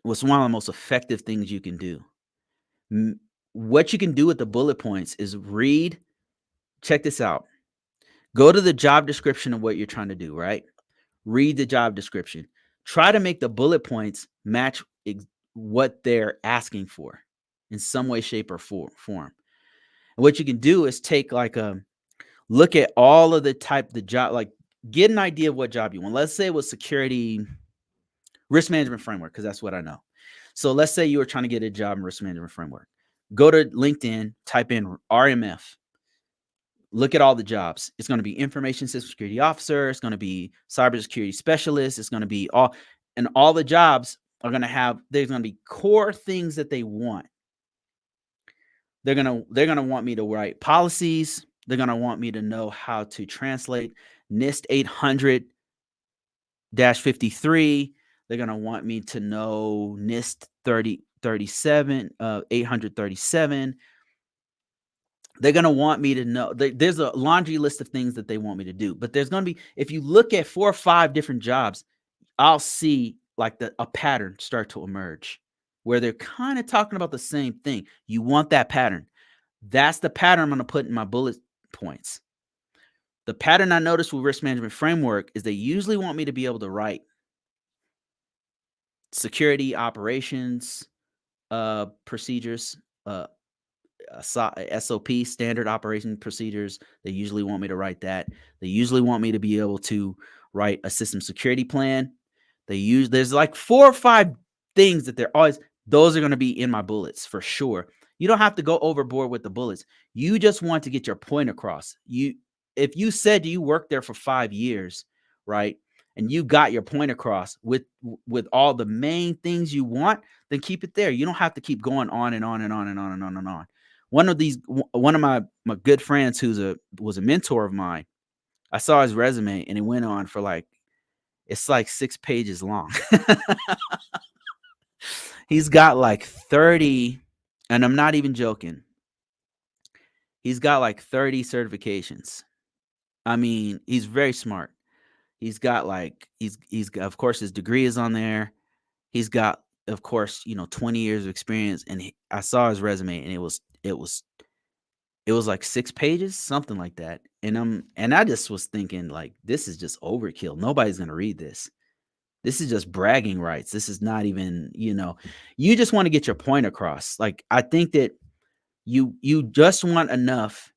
What's one of the most effective things you can do? What you can do with the bullet points is check this out. Go to the job description of what you're trying to do, right? Read the job description. Try to make the bullet points match what they're asking for in some way, shape, or form. And what you can do is take like a look at all of the job, like get an idea of what job you want. Let's say it was security risk management framework, because that's what I know. So let's say you were trying to get a job in risk management framework. Go to LinkedIn, type in RMF, look at all the jobs. It's going to be information system security officer. It's going to be cybersecurity specialist. It's going to be all the jobs are going to there's going to be core things that they want. They're going to want me to write policies. They're going to want me to know how to translate NIST 800-53. They're going to want me to know NIST 837. They're going to want me to know. There's a laundry list of things that they want me to do. But there's going to be, if you look at 4 or 5 different jobs, I'll see like a pattern start to emerge where they're kind of talking about the same thing. You want that pattern. That's the pattern I'm going to put in my bullet points. The pattern I noticed with risk management framework is they usually want me to be able to write security operations procedures, SOP, standard operation procedures. They usually want me to write that. They usually want me to be able to write a system security plan. There's like 4 or 5 things that those are going to be in my bullets for sure. You don't have to go overboard with the bullets. You just want to get your point across. If you said you worked there for 5 years, right? And you got your point across with all the main things you want, then keep it there. You don't have to keep going on and on and on and on and on and on. One of my good friends was a mentor of mine. I saw his resume and it went on for it's like 6 pages long. He's got like 30, and I'm not even joking. He's got like 30 certifications. I mean, he's very smart. He's got he's got, of course, his degree is on there. He's got, of course, 20 years of experience. And I saw his resume, and it was like 6 pages, something like that. And I just was thinking, like, this is just overkill. Nobody's gonna read this. This is just bragging rights. This is not even, you just want to get your point across. Like, I think that you just want enough.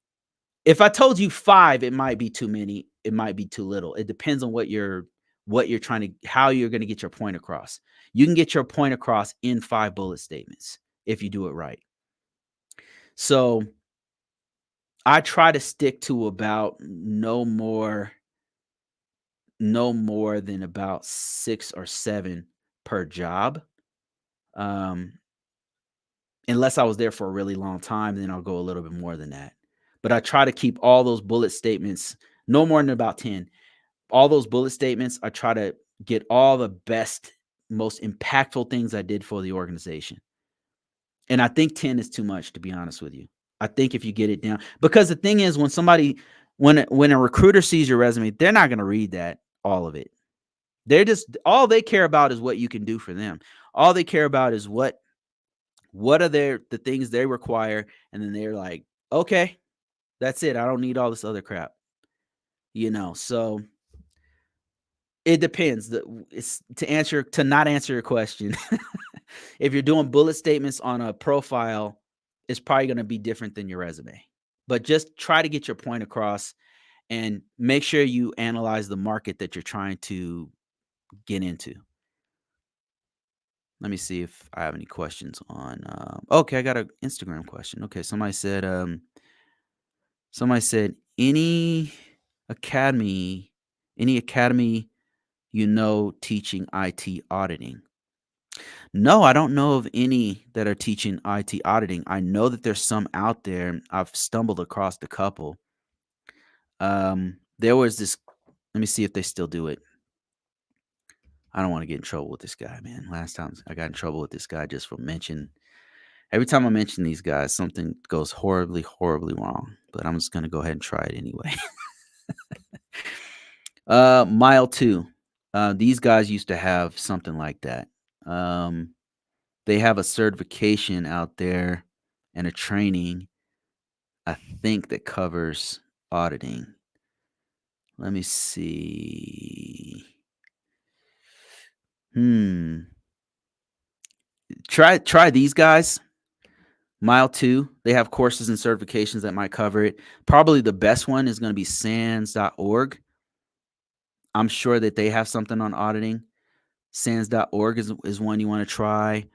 If I told you 5, it might be too many. It might be too little. It depends on what you're trying to, how you're going to get your point across. You can get your point across in 5 bullet statements if you do it right. So I try to stick to about no more than about 6 or 7 per job. Unless I was there for a really long time, then I'll go a little bit more than that. But I try to keep all those bullet statements no more than about 10. All those bullet statements, I try to get all the best, most impactful things I did for the organization. And I think 10 is too much, to be honest with you. I think if you get it down, because the thing is, when a recruiter sees your resume, they're not going to read all of it. All they care about is what you can do for them. All they care about is what are the things they require, and then they're like, okay, that's it. I don't need all this other crap. So it depends. It's to not answer your question. If you're doing bullet statements on a profile, it's probably going to be different than your resume. But just try to get your point across and make sure you analyze the market that you're trying to get into. Let me see if I have any questions on. Okay, I got an Instagram question. Okay, somebody said any academy teaching IT auditing. No, I don't know of any that are teaching IT auditing. I know that there's some out there. I've stumbled across a couple. There was this. Let me see if they still do it. I don't want to get in trouble with this guy, man. Last time I got in trouble with this guy just for mention. Every time I mention these guys, something goes horribly, horribly wrong. But I'm just gonna go ahead and try it anyway. Mile 2. These guys used to have something like that. They have a certification out there and a training, I think, that covers auditing. Let me see. Try these guys. Mile 2, they have courses and certifications that might cover it. Probably the best one is going to be sans.org. I'm sure that they have something on auditing. Sans.org is one you want to try.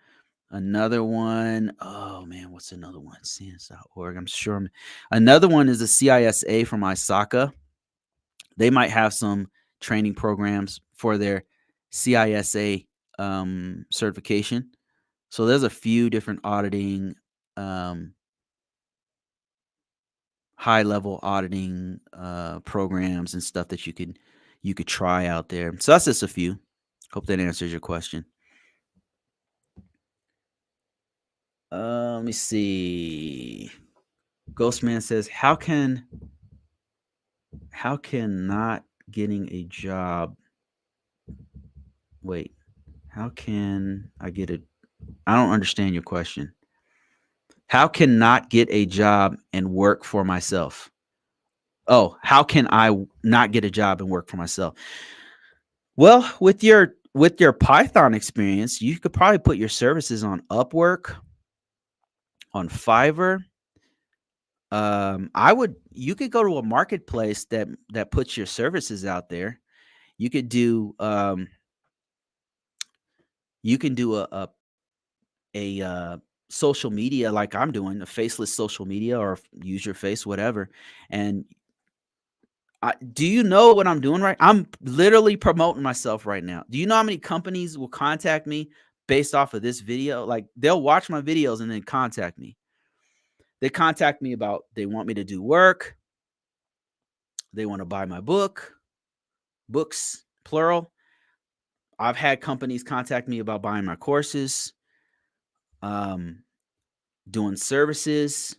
Another one, oh man, what's another one? Sans.org. I'm sure. Another one is the CISA from ISACA. They might have some training programs for their CISA certification. So there's a few different auditing high level auditing programs and stuff that you could try out there. So that's just a few. Hope that answers your question. Let me see. Ghostman says, how can not getting a job wait, how can I get a I don't understand your question. How can not get a job and work for myself? Oh, how can I not get a job and work for myself? Well, with your Python experience, you could probably put your services on Upwork, on Fiverr. I would you could go to a marketplace that puts your services out there. You could do you can do a social media like I'm doing, a faceless social media or use your face, whatever. And do you know what I'm doing right? I'm literally promoting myself right now. Do you know how many companies will contact me based off of this video? Like they'll watch my videos and then contact me. They contact me about they want me to do work, they want to buy my books, plural. I've had companies contact me about buying my courses, um, doing services.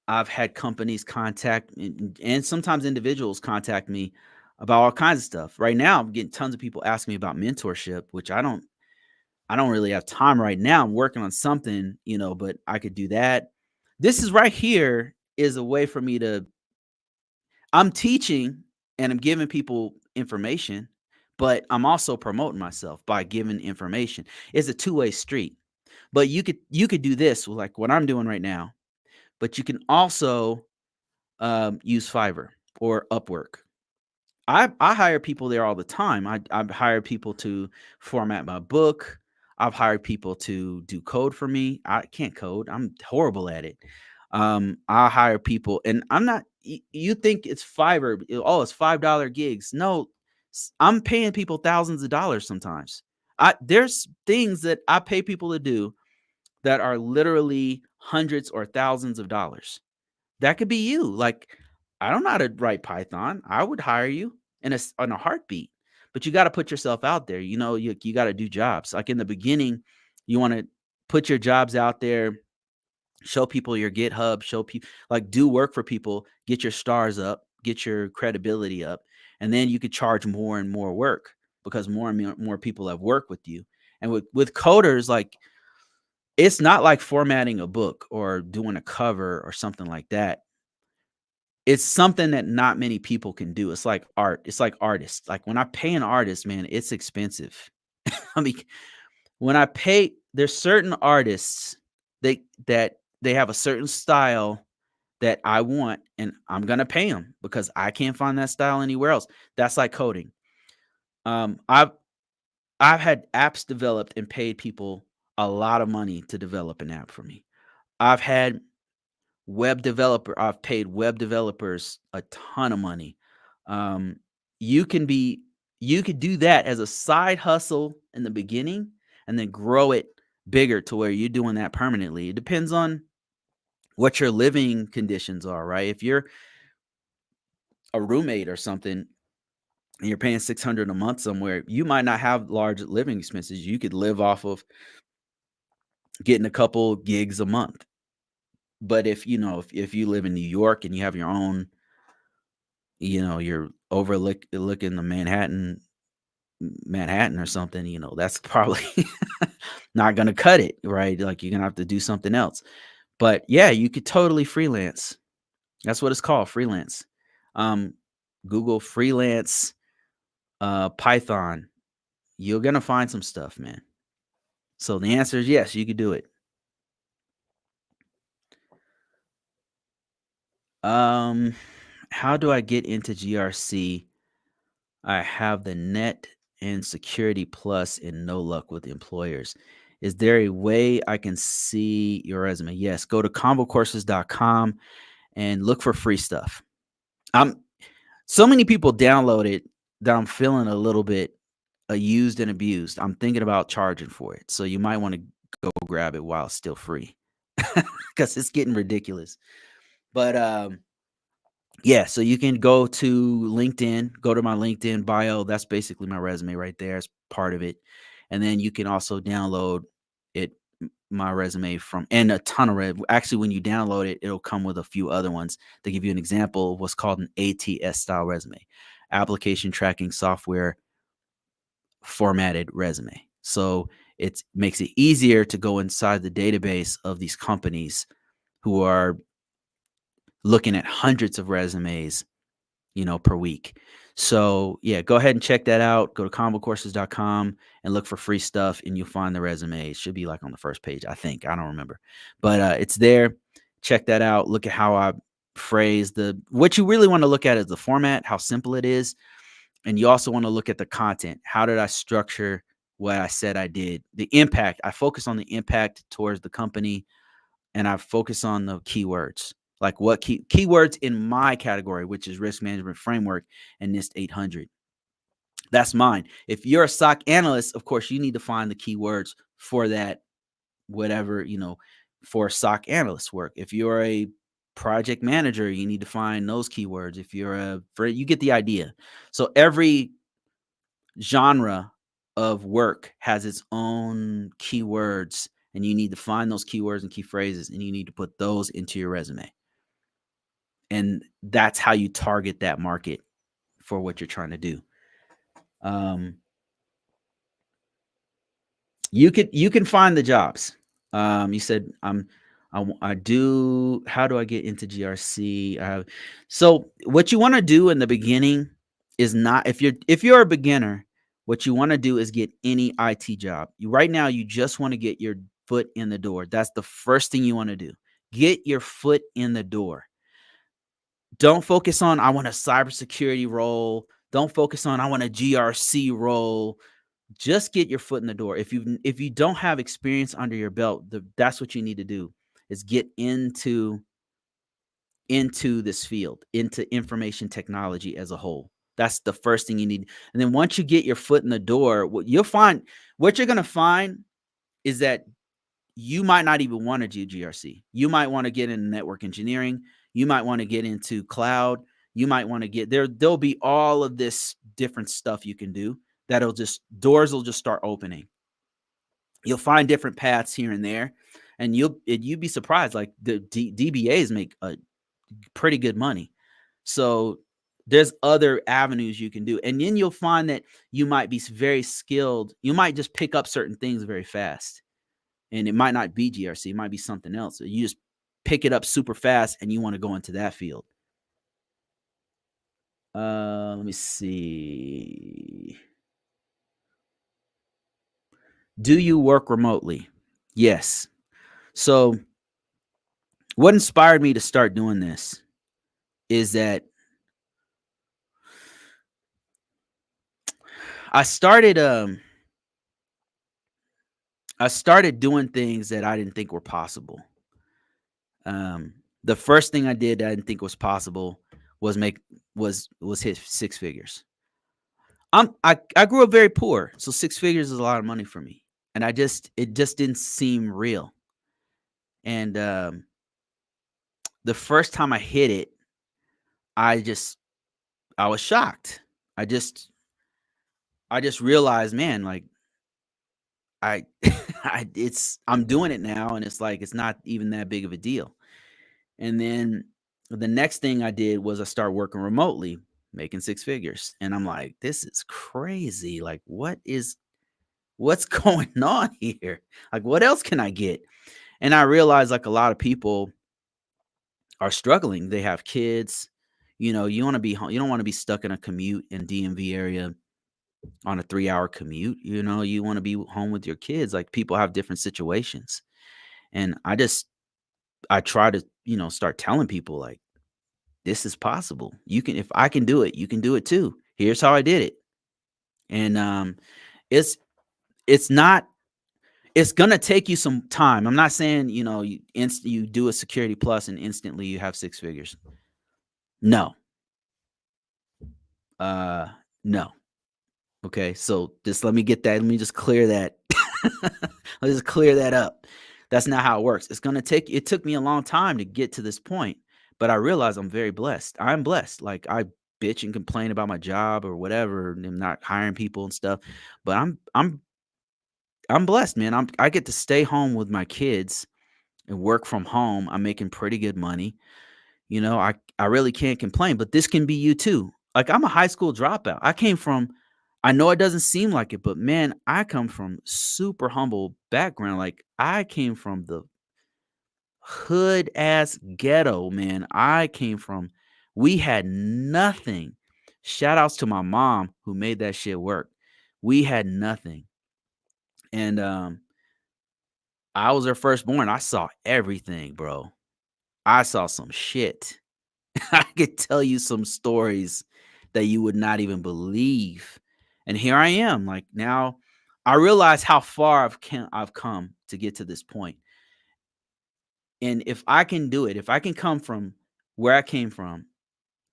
I've had companies contact and sometimes individuals contact me about all kinds of stuff. Right now, I'm getting tons of people asking me about mentorship, which I don't really have time right now. I'm working on something, but I could do that. This is right here is a way for me to I'm teaching and I'm giving people information, but I'm also promoting myself by giving information. It's a two-way street. But you could do this like what I'm doing right now, but you can also use Fiverr or Upwork. I hire people there all the time. I've hired people to format my book. I've hired people to do code for me. I can't code. I'm horrible at it. I hire people, and I'm not. You think it's Fiverr? Oh, it's $5 gigs. No, I'm paying people thousands of dollars sometimes. There's things that I pay people to do that are literally hundreds or thousands of dollars. That could be you. Like, I don't know how to write Python. I would hire you in a heartbeat. But you got to put yourself out there. You got to do jobs. Like in the beginning, you want to put your jobs out there, show people your GitHub, show people like do work for people, get your stars up, get your credibility up, and then you could charge more and more work because more and more people have worked with you. And with coders, like it's not like formatting a book or doing a cover or something like that. It's something that not many people can do. It's like art. It's like artists. Like when I pay an artist, man, it's expensive. I mean, when I pay, there's certain artists that they have a certain style that I want, and I'm gonna pay them because I can't find that style anywhere else. That's like coding. Um, I've I've had apps developed and paid people a lot of money to develop an app for me. I've had I've paid web developers a ton of money. Um, you can be you could do that as a side hustle in the beginning and then grow it bigger to where you're doing that permanently. It depends on what your living conditions are, right? If you're a roommate or something and you're paying 600 a month somewhere, you might not have large living expenses. You could live off of getting a couple gigs a month. But if you live in New York and you have your own, you're looking the Manhattan or something, that's probably not gonna cut it, right? Like you're gonna have to do something else. But yeah, you could totally freelance. That's what it's called, freelance. Um, Google freelance Python. You're gonna find some stuff, man. So the answer is yes, you could do it. Um, how do I get into GRC? I have the net and security plus and no luck with employers. Is there a way I can see your resume? Yes, go to convocourses.com and look for free stuff. I'm so many people download it that I'm feeling a little bit used and abused. I'm thinking about charging for it. So you might want to go grab it while it's still free because it's getting ridiculous. But Yeah, so you can go to LinkedIn, go to my LinkedIn bio. That's basically my resume right there as part of it. And then you can also download it, my resume from, and a ton of actually, when you download it, it'll come with a few other ones. To give you an example of what's called an ATS style resume, application tracking software formatted resume. So it makes it easier to go inside the database of these companies who are looking at hundreds of resumes, per week. So yeah, go ahead and check that out. Go to ConvoCourses.com and look for free stuff, and you'll find the resume. It should be like on the first page, I think. I don't remember, but it's there. Check that out. Look at how I phrase what you really want to look at is the format, how simple it is. And you also want to look at the content. How did I structure what I said I did? The impact. I focus on the impact towards the company, and I focus on the keywords. Like what keywords in my category, which is risk management framework and NIST 800. That's mine. If you're a SOC analyst, of course, you need to find the keywords for that, whatever, for SOC analyst work. If you're a project manager, you need to find those keywords. If you're you get the idea. So every genre of work has its own keywords, and you need to find those keywords and key phrases, and you need to put those into your resume. And that's how you target that market for what you're trying to do. You can find the jobs. You said I do. How do I get into GRC? So what you want to do in the beginning is not, if you're a beginner, what you want to do is get any IT job. Right now, you just want to get your foot in the door. That's the first thing you want to do. Get your foot in the door. Don't focus on I want a cybersecurity role. Don't focus on I want a GRC role. Just get your foot in the door. If you don't have experience under your belt, that's what you need to do, is get into this field, into information technology as a whole. That's the first thing you need. And then once you get your foot in the door, what you're going to find is that you might not even want to do GRC. You might want to get into network engineering. You might want to get into cloud. You might want to get there. There'll be all of this different stuff you can do doors will just start opening. You'll find different paths here and there, and you'd be surprised. Like the DBAs make a pretty good money. So there's other avenues you can do. And then you'll find that you might be very skilled. You might just pick up certain things very fast. And it might not be GRC, it might be something else. You just pick it up super fast and you want to go into that field. Let me see. Do you work remotely? Yes. So what inspired me to start doing this is that I started doing things that I didn't think were possible. The first thing I did that I didn't think was possible was hit six figures. I grew up very poor, so six figures is a lot of money for me, and it just didn't seem real. And the first time I hit it, I was shocked. I just realized, man, like I'm doing it now, and it's like it's not even that big of a deal. And then the next thing I did was I started working remotely, making six figures, and I'm like, this is crazy. Like, what's going on here? Like, what else can I get? And I realized, like, a lot of people are struggling. They have kids. You want to be home. You don't want to be stuck in a commute in DMV area on a 3-hour commute. You want to be home with your kids. Like, people have different situations. And I try to, start telling people, like, this is possible. If I can do it, you can do it too. Here's how I did it. And it's not, it's going to take you some time. I'm not saying, you do a security plus and instantly you have six figures. No. No. Okay. So let me just clear that. Let's just clear that up. That's not how it works. It took me a long time to get to this point, But I realize I'm very blessed. I'm blessed. Like I bitch and complain about my job or whatever, and I'm not hiring people and stuff. But I'm blessed, man. I get to stay home with my kids and work from home. I'm making pretty good money. I really can't complain, but this can be you too. Like I'm a high school dropout. I know it doesn't seem like it, but man, I come from super humble background. Like I came from the hood ass ghetto, man. We had nothing. Shout outs to my mom who made that shit work. We had nothing. And I was her firstborn. I saw everything, bro. I saw some shit. I could tell you some stories that you would not even believe. And here I am. Like now I realize how far I've come to get to this point. And if I can do it, if I can come from where I came from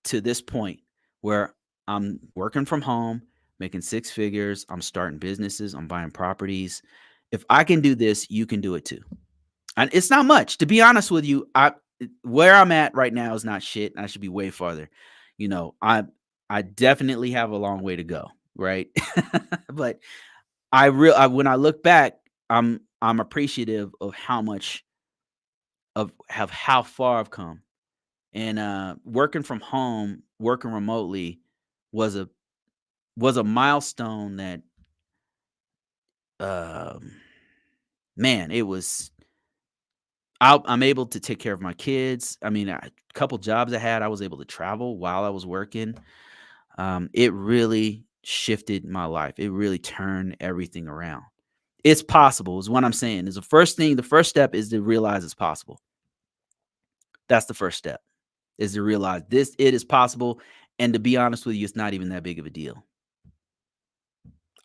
to this point where I'm working from home, making six figures, I'm starting businesses, I'm buying properties. If I can do this, you can do it too. And it's not much, to be honest with you. Where I'm at right now is not shit. I should be way farther. You know, I definitely have a long way to go, right? But when I look back, I'm appreciative of how far I've come. And working from home, working remotely was a milestone that um man, it was I'm able to take care of my kids. I mean, a couple jobs I had, I was able to travel while I was working. It really shifted my life. It really turned everything around. It's possible, is what I'm saying. Is the first step is to realize it's possible. That's the first step, is to realize it is possible. And to be honest with you, it's not even that big of a deal.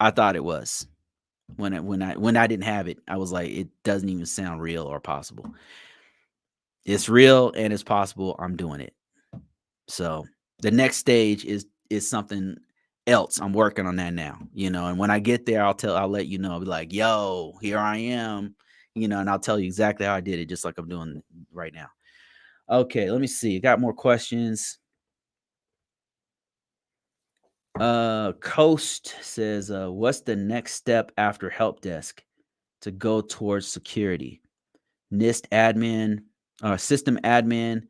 I thought it was. When I didn't have it, I was like, it doesn't even sound real or possible. It's real and it's possible. I'm doing it. So the next stage is something else. I'm working on that now, and when I get there, I'll let you know. I'll be like, yo, here I am, and I'll tell you exactly how I did it, just like I'm doing right now. Okay, let me see. Got more questions. Coast says, what's the next step after help desk to go towards security? NIST admin, system admin,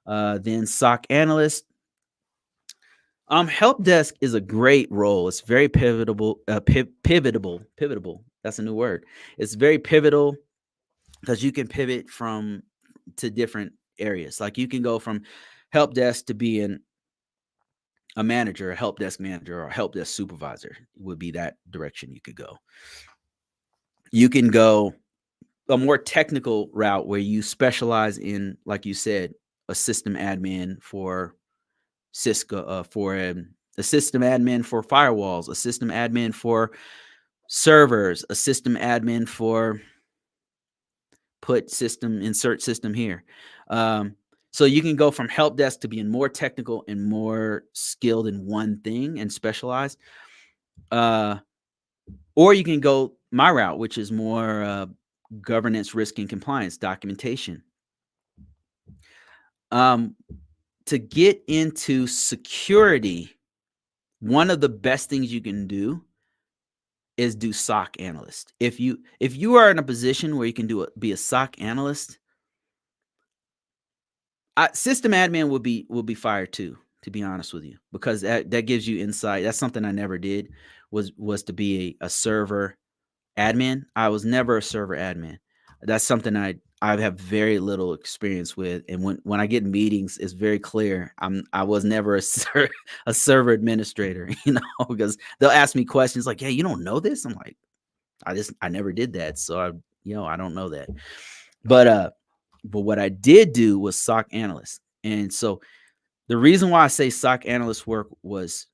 then SOC analyst. Help desk is a great role. It's very pivotable. That's a new word. It's very pivotal because you can pivot to different areas. Like you can go from help desk to being a manager, a help desk manager, or a help desk supervisor would be that direction you could go. You can go a more technical route where you specialize in, like you said, a system admin for Cisco, for a system admin for firewalls, a system admin for servers, a system admin for insert system here. So you can go from help desk to being more technical and more skilled in one thing and specialized. Or you can go my route, which is more governance, risk, and compliance documentation. To get into security, one of the best things you can do is do SOC analyst. If you are in a position where you can be a SOC analyst, system admin will be fire too, to be honest with you, because that gives you insight. That's something I never did, was to be a server admin. I was never a server admin. That's something I have very little experience with. And when I get in meetings, it's very clear I was never a server administrator, because they'll ask me questions like, "Hey, you don't know this?" I'm like, I never did that, so I don't know that. But what I did do was SOC analyst, and so the reason why I say SOC analyst work was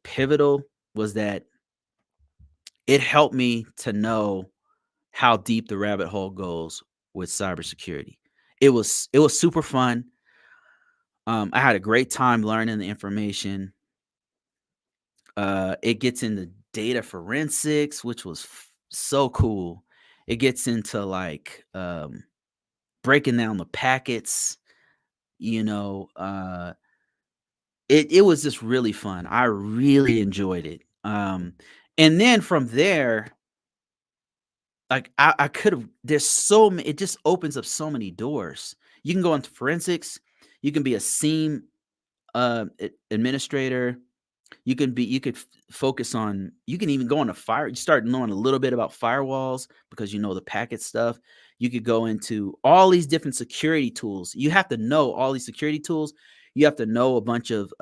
pivotal was that it helped me to know how deep the rabbit hole goes with cybersecurity. It was super fun. I had a great time learning the information. It gets into data forensics, which was so cool. It gets into like breaking down the packets. You know, it was just really fun. I really enjoyed it. And then from there, like I could have. There's so many. It just opens up so many doors. You can go into forensics. You can be a SIEM administrator. You could focus on. You can even go on a fire. You start knowing a little bit about firewalls because you know the packet stuff. You could go into all these different security tools. You have to know all these security tools. You have to know a bunch of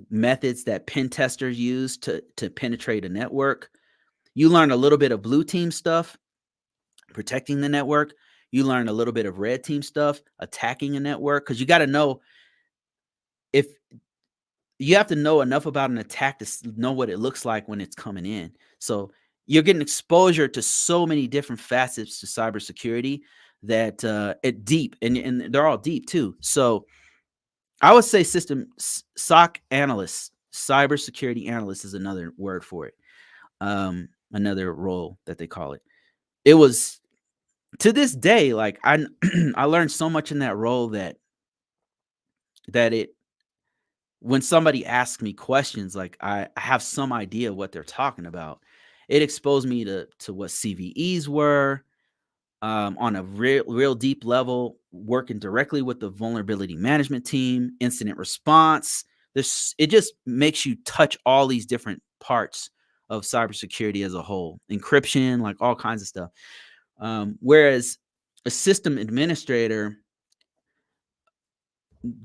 methods that pen testers use to penetrate a network. You learn a little bit of blue team stuff, protecting the network. You learn a little bit of red team stuff, attacking a network, because you got to know if you have to know enough about an attack to know what it looks like when it's coming in. So you're getting exposure to so many different facets to cybersecurity that it deep and they're all deep too. So I would say SOC analyst, cybersecurity analyst is another word for it. Another role that they call it. It was to this day, like I I learned so much in that role that it when somebody asks me questions, like I have some idea what they're talking about. It exposed me to what CVEs were on a real deep level, working directly with the vulnerability management team, incident response. This it just makes you touch all these different parts of cybersecurity as a whole, encryption, like all kinds of stuff. Whereas a system administrator,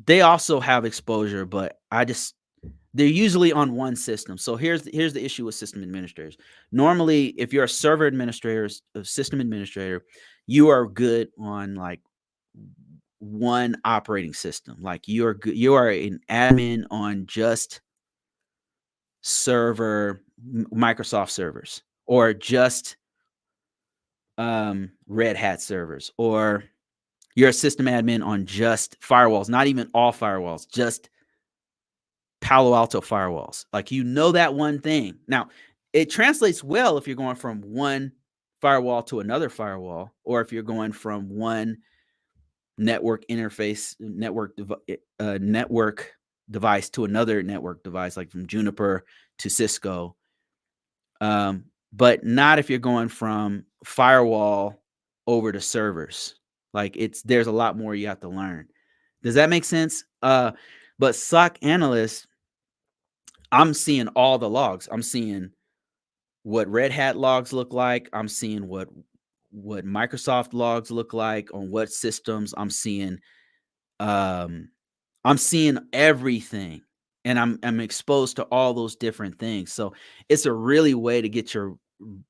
they also have exposure, but they're usually on one system. So here's the issue with system administrators. Normally, if you're a server administrator, a system administrator, you are good on like one operating system. Like you are an admin on just Microsoft servers, or just Red Hat servers, or you're a system admin on just firewalls, not even all firewalls, just Palo Alto firewalls. Like, you know that one thing. Now, it translates well if you're going from one firewall to another firewall, or if you're going from one network interface, network device to another network device, like from Juniper to Cisco. But not if you're going from firewall over to servers. Like, there's a lot more you have to learn. Does that make sense? But SOC analysts, I'm seeing all the logs. I'm seeing what Red Hat logs look like. I'm seeing what Microsoft logs look like on what systems. Um I'm seeing everything, and I'm exposed to all those different things. So it's a really way to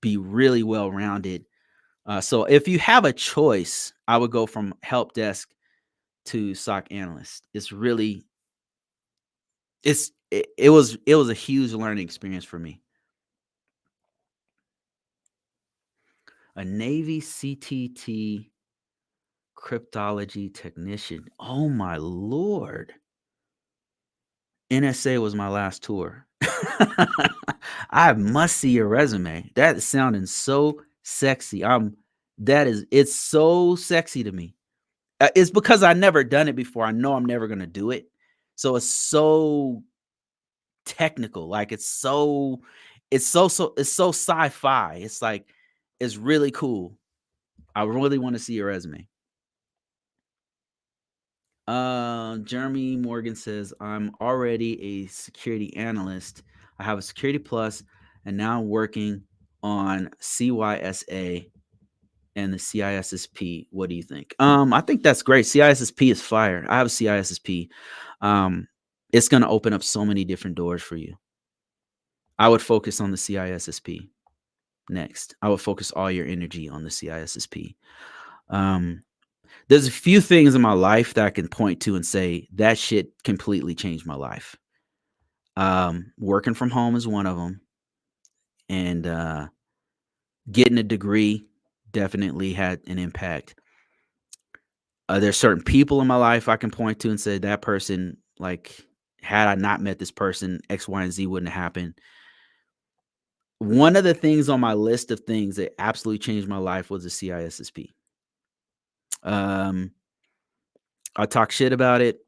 be really well rounded. So if you have a choice, I would go from help desk to SOC analyst. It was a huge learning experience for me. A Navy CTT cryptology technician. Oh my lord. NSA was my last tour. I must see your resume. That is sounding so sexy. It's so sexy to me. It's because I never done it before. I know I'm never going to do it. So it's so technical. Like, it's so sci-fi. It's like, it's really cool. I really want to see your resume. Jeremy Morgan says, I'm already a security analyst. I have a security plus, and now I'm working on CYSA and the CISSP. What do you think? I think that's great. CISSP is fire. I have a CISSP. It's going to open up so many different doors for you. I would focus on the CISSP next. I would focus all your energy on the CISSP. There's a few things in my life that I can point to and say that shit completely changed my life. Working from home is one of them, and getting a degree definitely had an impact. There's certain people in my life I can point to and say that person, like, had I not met this person, X, Y, and Z wouldn't have happened. One of the things on my list of things that absolutely changed my life was the CISSP. Um, I talk shit about it.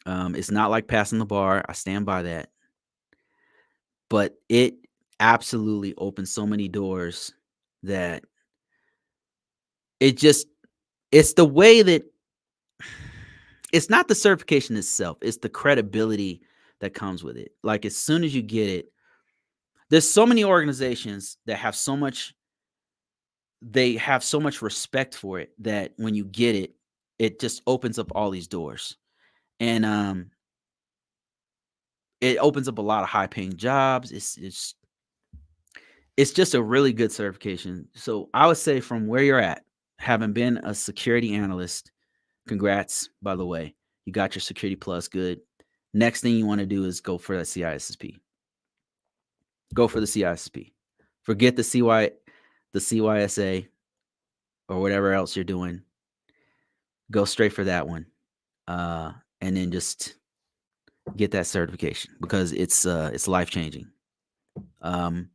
It's not like passing the bar. I stand by that. But it absolutely opens so many doors that it just it's the way that it's not the certification itself, it's the credibility that comes with it. Like as soon as you get it, there's so many organizations that have so much they have so much respect for it that when you get it, it just opens up all these doors. And it opens up a lot of high paying jobs. It's just a really good certification. So I would say from where you're at, having been a security analyst, congrats, by the way. You got your security plus, good. Next thing you want to do is go for that CISSP. Go for the CISSP. Forget the CYSA or whatever else you're doing. Go straight for that one. And then just get that certification because it's life changing. Um,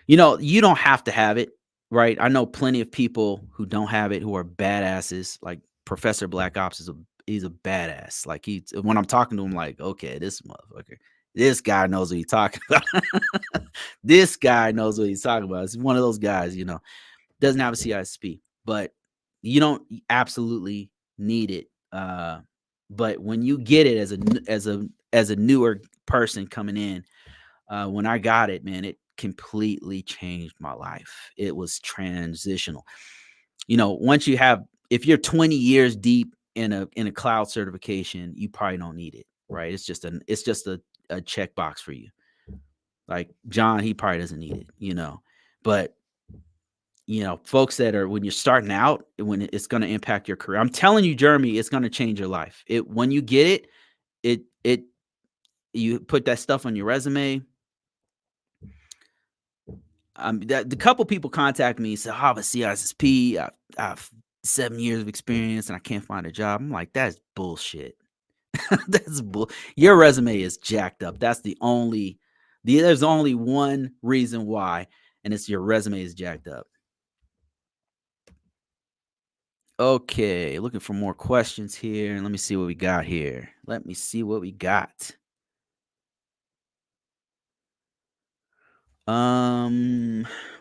you don't have to have it, right? I know plenty of people who don't have it who are badasses. Like Professor Black Ops he's a badass. Like when I'm talking to him, like, okay, this guy knows what he's talking about. This guy knows what he's talking about. It's one of those guys, doesn't have a CISP, but you don't absolutely need it. But when you get it as a newer person coming in, when I got it, man, it completely changed my life. It was transitional. If you're 20 years deep in a cloud certification, you probably don't need it, right? It's just a checkbox for you. Like John, he probably doesn't need it. But folks that are when you're starting out, when it's going to impact your career. I'm telling you, Jeremy, it's going to change your life. When you get it you put that stuff on your resume. The couple people contact me and say, "Oh, I have a CISSP. I've 7 years of experience and I can't find a job." I'm like, "That's bullshit." That's bull. Your resume is jacked up. There's only one reason why, and it's your resume is jacked up. Okay, looking for more questions here. Let me see what we got here. Let me see what we got.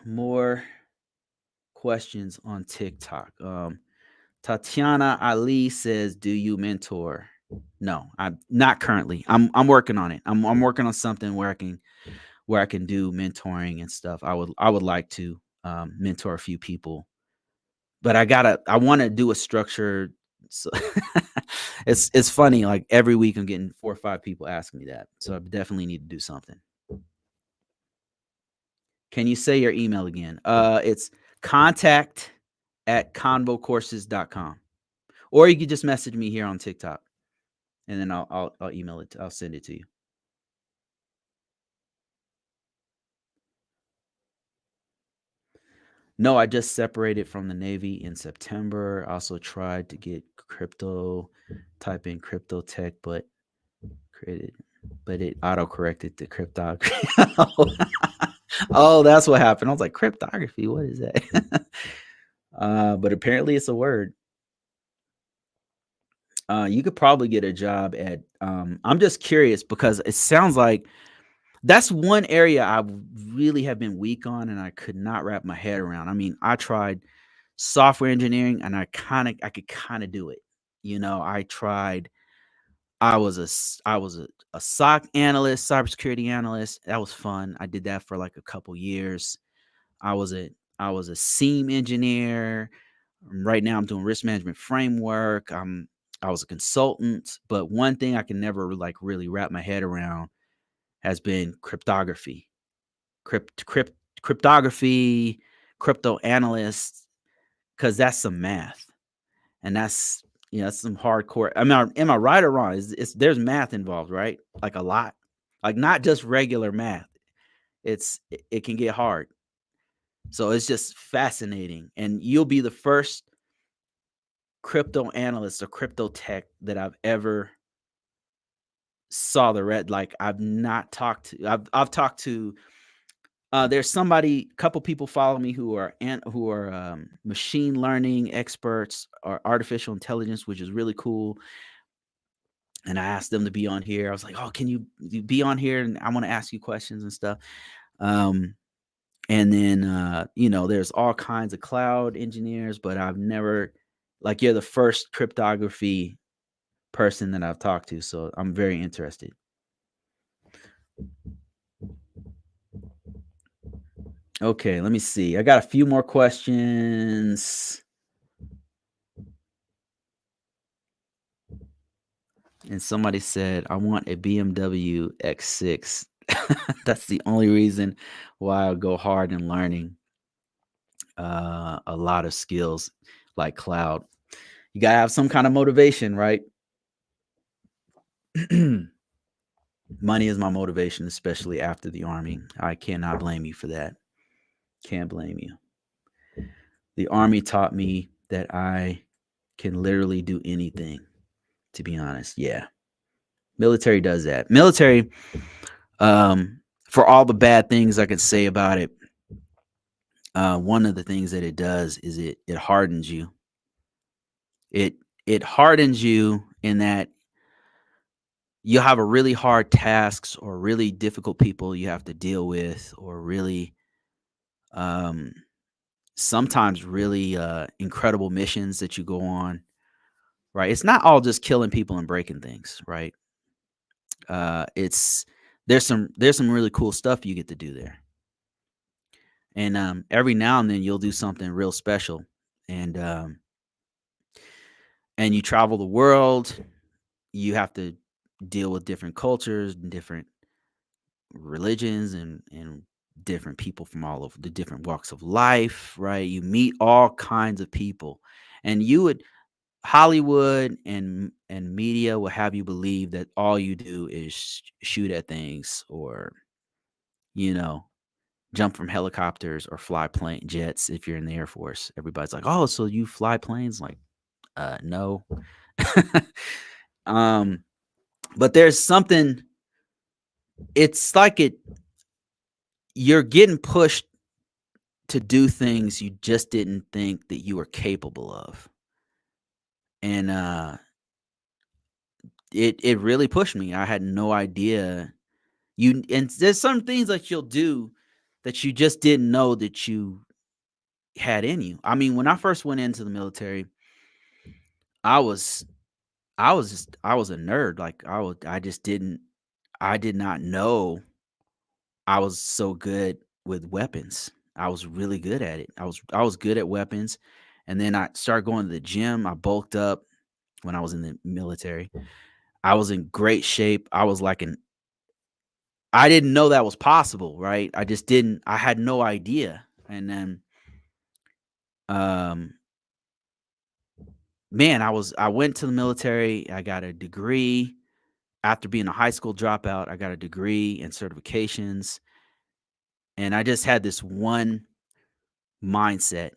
More questions on TikTok. Tatiana Ali says, "Do you mentor?" No, I'm not currently. I'm working on it. I'm working on something where I can do mentoring and stuff. I would like to mentor a few people, but I want to do a structured. So it's funny. Like every week, I'm getting 4 or 5 people asking me that. So I definitely need to do something. Can you say your email again? It's contact@convocourses.com. Or you could just message me here on TikTok, and then I'll email it. I'll send it to you. No, I just separated from the Navy in September. I also tried to get crypto, type in crypto tech, created, but it auto corrected to cryptography. Oh, that's what happened. I was like, cryptography, what is that? But apparently it's a word. You could probably get a job at. I'm just curious because it sounds like that's one area I really have been weak on, and I could not wrap my head around. I mean, I tried software engineering, and I could kind of do it. I tried. I was a SOC analyst, cybersecurity analyst. That was fun. I did that for like a couple years. I was a I was a SIEM engineer. Right now, I'm doing risk management framework. I was a consultant, but one thing I can never like really wrap my head around has been cryptography, cryptography, crypto analysts, because that's some math, and that's some hardcore. Am I right or wrong? There's math involved, right? Like a lot, like not just regular math. It can get hard, so it's just fascinating, and you'll be the first crypto analyst or crypto tech that I've ever saw the red. Like I've not talked to. I've talked to There's couple people follow me who are machine learning experts or artificial intelligence, which is really cool. And I asked them to be on here. I was like, "Oh, can you be on here? And I want to ask you questions and stuff." Um, and then there's all kinds of cloud engineers, but I've never like you're the first cryptography person that I've talked to, so I'm very interested. Okay, let me see. I got a few more questions. And somebody said, I want a BMW X6. That's the only reason why I'll go hard in learning a lot of skills like cloud. You got to have some kind of motivation, right? Money is my motivation, especially after the Army. I cannot blame you for that. Can't blame you. The Army taught me that I can literally do anything, to be honest. Yeah. Military does that. Military, for all the bad things I could say about it, one of the things that it does is it hardens you. It hardens you in that you have a really hard tasks or really difficult people you have to deal with, or really um, sometimes really incredible missions that you go on. Right? It's not all just killing people and breaking things, right? It's there's some really cool stuff you get to do there. And every now and then you'll do something real special, and and you travel the world. You have to deal with different cultures and different religions, and different people from all over the different walks of life, right? You meet all kinds of people, and Hollywood and media will have you believe that all you do is shoot at things, or you know jump from helicopters or fly plane jets. If you're in the Air Force, everybody's like, "Oh, so you fly planes?" Like, no. um, but there's something. It's like you're getting pushed to do things you just didn't think that you were capable of, and it really pushed me. I had no idea. And there's some things that you'll do that you just didn't know that you had in you. I mean, when I first went into the military, I was I was a nerd. Like I just didn't I did not know I was so good with weapons. I was really good at it. I was good at weapons, and then I started going to the gym. I bulked up when I was in the military. I was in great shape. I didn't know that was possible, right? I just didn't. I had no idea. And then, um, man, I went to the military. I got a degree after being a high school dropout. I got a degree and certifications, and I just had this one mindset.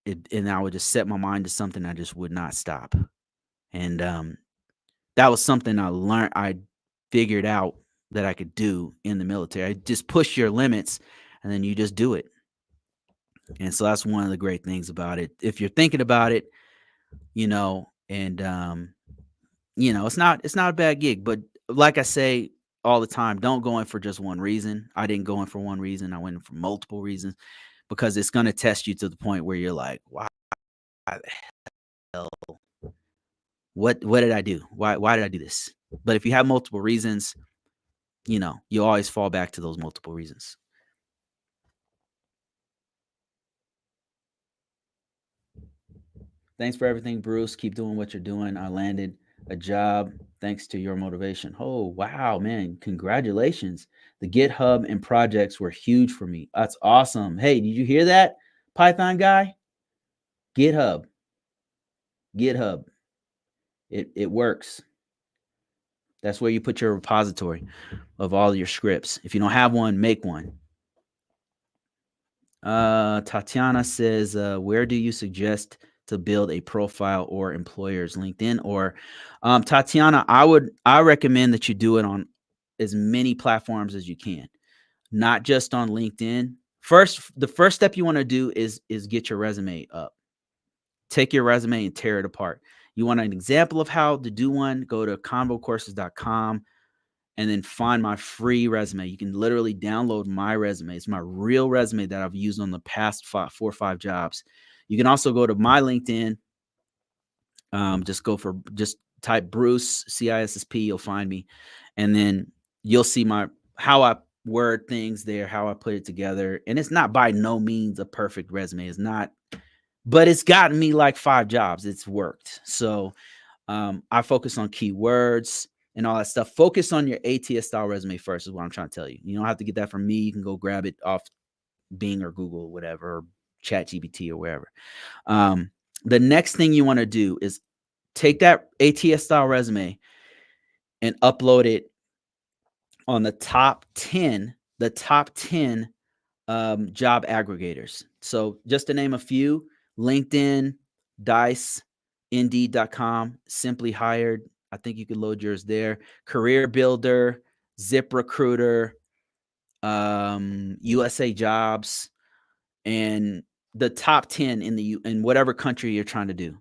And I would just set my mind to something. I just would not stop. And that was something I learned. I figured out that I could do in the military. I just push your limits, and then you just do it. And so that's one of the great things about it. If you're thinking about it, and it's not a bad gig, but like I say all the time, don't go in for just one reason. I didn't go in for one reason. I went in for multiple reasons, because it's going to test you to the point where you're like, why the hell? What did I do? Why did I do this? But if you have multiple reasons, you always fall back to those multiple reasons. Thanks for everything, Bruce. Keep doing what you're doing. I landed a job thanks to your motivation. Oh, wow, man. Congratulations. The GitHub and projects were huge for me. That's awesome. Hey, did you hear that, Python guy? GitHub. GitHub. It works. That's where you put your repository of all your scripts. If you don't have one, make one. Tatiana says, where do you suggest to build a profile or employers, LinkedIn? Or Tatiana, I recommend that you do it on as many platforms as you can. not just on LinkedIn. The first step you want to do is get your resume up. Take your resume and tear it apart. You want an example of how to do one? Go to ConvoCourses.com and then find my free resume. You can literally download my resume. It's my real resume that I've used on the past 4 or 5 jobs. You can also go to my LinkedIn. Just type Bruce CISSP. You'll find me, and then you'll see how I word things there, how I put it together. And it's not by no means a perfect resume. It's not, but it's gotten me like 5 jobs. It's worked. So I focus on keywords and all that stuff. Focus on your ATS style resume first is what I'm trying to tell you. You don't have to get that from me. You can go grab it off Bing or Google or whatever, or ChatGPT or wherever. The next thing you want to do is take that ATS style resume and upload it on the top 10 job aggregators. So just to name a few: LinkedIn, Dice, Indeed.com, Simply Hired. I think you could load yours there. Career Builder, ZipRecruiter, USA Jobs, and the top 10 in whatever country you're trying to do.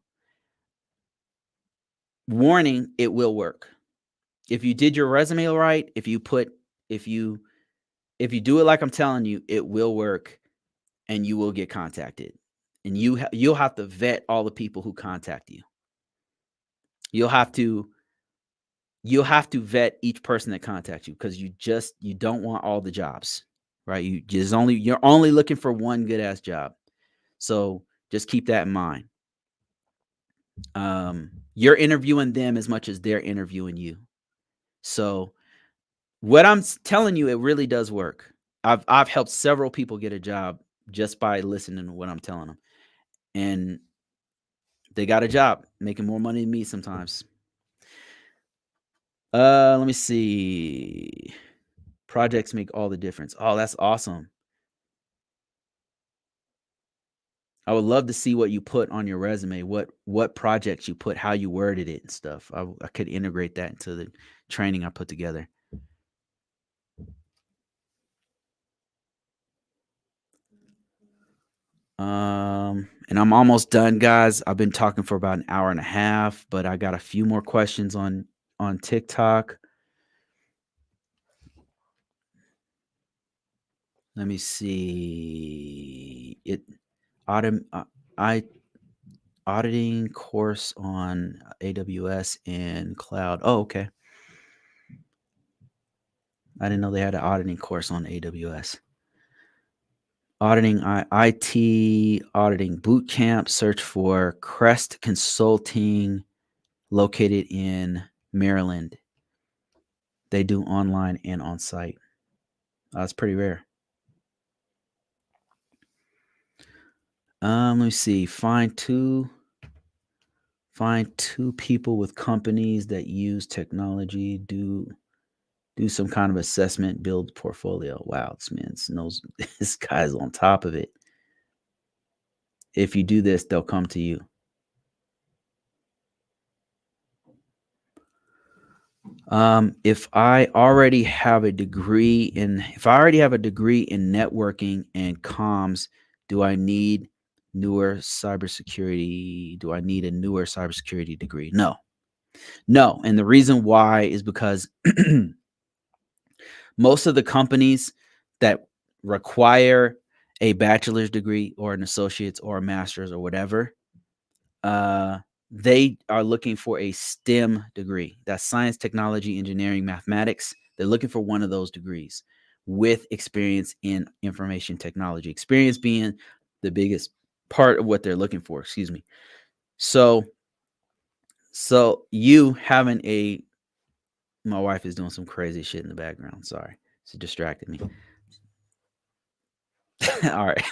Warning, it will work. If you did your resume right, if you do it like I'm telling you, it will work and you will get contacted. And you'll have to vet all the people who contact you. You'll have to vet each person that contacts you, because you don't want all the jobs, right? You're only looking for one good ass job. So just keep that in mind. You're interviewing them as much as they're interviewing you. So what I'm telling you, it really does work. I've helped several people get a job just by listening to what I'm telling them, and they got a job, making more money than me sometimes. Let me see. Projects make all the difference. Oh, that's awesome. I would love to see what you put on your resume, what projects you put, how you worded it and stuff. I could integrate that into the training I put together. And I'm almost done, guys. I've been talking for about an hour and a half, but I got a few more questions on TikTok. Let me see. Auditing course on AWS and cloud. Oh, okay. I didn't know they had an auditing course on AWS. Auditing IT auditing boot camp. Search for Crest Consulting, located in Maryland. They do online and on site. That's pretty rare. Let me see. Find two people with companies that use technology. Do some kind of assessment. Build portfolio. Wow, this man knows. This guy's on top of it. If you do this, they'll come to you. If I already have a degree in networking and comms, do I need newer cybersecurity? Do I need a newer cybersecurity degree? No. And the reason why is because most of the companies that require a bachelor's degree or an associate's or a master's or whatever, they are looking for a STEM degree. That's science, technology, engineering, mathematics. They're looking for one of those degrees with experience in information technology. Experience being the biggest part of what they're looking for. Excuse me. So you having my wife is doing some crazy shit in the background. Sorry, she distracted me. All right.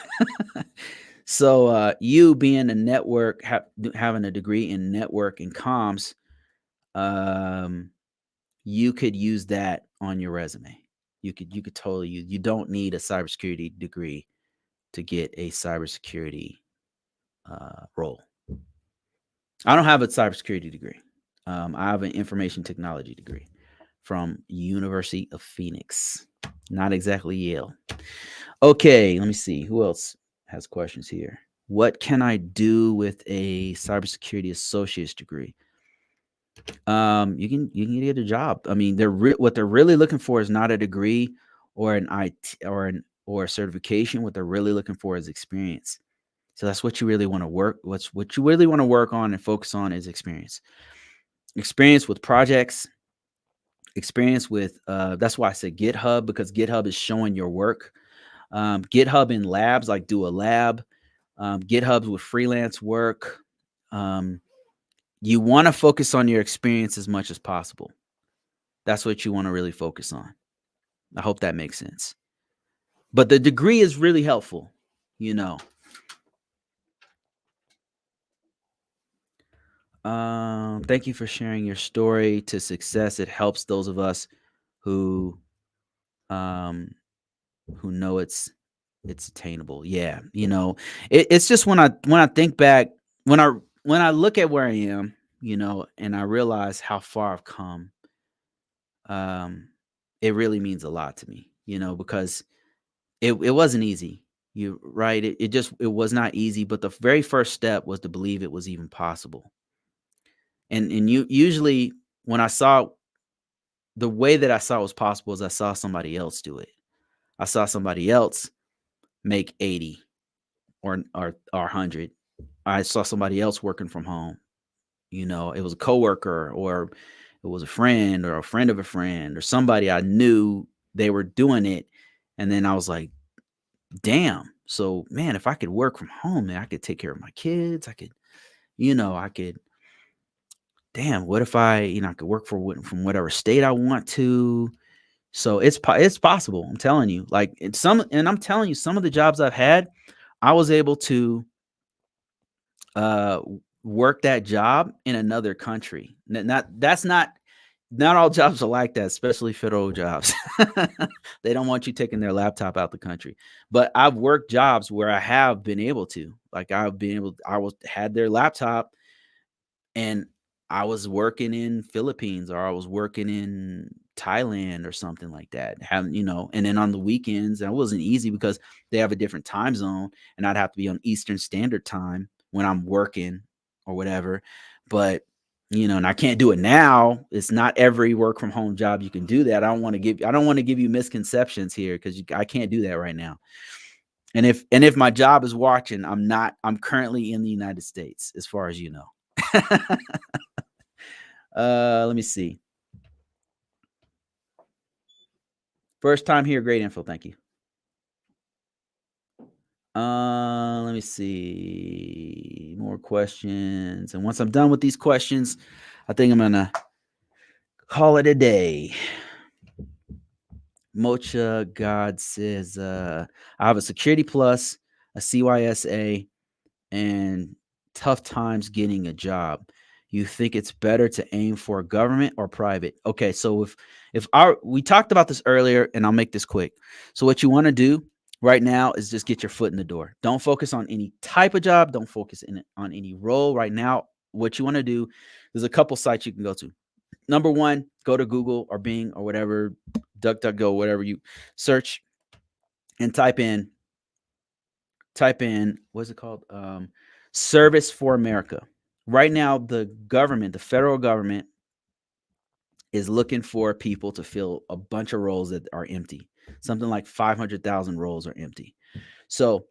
So you being a network, having a degree in network and comms, you could use that on your resume. You could totally use. You don't need a cybersecurity degree to get a cybersecurity role. I don't have a cybersecurity degree. I have an information technology degree from University of Phoenix. Not exactly Yale. Okay, let me see. Who else has questions here? What can I do with a cybersecurity associate's degree? You can get a job. I mean, what they're really looking for is not a degree or an IT or a certification. What they're really looking for is experience. So that's what you really want to work. What you really want to work on and focus on is experience. Experience with projects, experience with that's why I said GitHub, because GitHub is showing your work. GitHub in labs, like do a lab, GitHubs with freelance work. You want to focus on your experience as much as possible. That's what you want to really focus on. I hope that makes sense. But the degree is really helpful, you know. Thank you for sharing your story to success. It helps those of us who um who know it's attainable. Yeah, it's just when I think back, when I look at where I am, and I realize how far I've come, um, it really means a lot to me, because it wasn't easy. You right. It was not easy, but the very first step was to believe it was even possible. And you usually when I saw the way that I saw it was possible is I saw somebody else do it. I saw somebody else make 80 or 100. I saw somebody else working from home. It was a coworker or it was a friend or a friend of a friend or somebody I knew, they were doing it. And then I was like, damn. So, man, if I could work from home, man, I could take care of my kids. I could, damn, what if I could work from whatever state I want to. So it's possible. I'm telling you, like I'm telling you, some of the jobs I've had, I was able to uh work that job in another country. Not all jobs are like that, especially federal jobs. They don't want you taking their laptop out the country. But I've worked jobs where I have been able to. Like I was had their laptop and I was working in Philippines or I was working in Thailand or something like that. And then on the weekends, and it wasn't easy because they have a different time zone and I'd have to be on Eastern Standard Time when I'm working or whatever. But and I can't do it now. It's not every work from home job you can do that. I don't want to give you misconceptions here because I can't do that right now. And if my job is watching, I'm currently in the United States, as far as you know. Let me see. First time here, great info. Thank you. Let me see. More questions. And once I'm done with these questions, I think I'm gonna call it a day. Mocha God says, I have a Security Plus, a CYSA, and tough times getting a job. You think it's better to aim for government or private? Okay, so if we talked about this earlier, and I'll make this quick. So what you want to do right now is just get your foot in the door. Don't focus on any type of job. Don't focus on any role right now. What you want to do, there's a couple sites you can go to. Number one, go to Google or Bing or whatever, DuckDuckGo, whatever you search, and type in what's it called? Service for America. Right now, the federal government is looking for people to fill a bunch of roles that are empty. Something like 500,000 roles are empty. So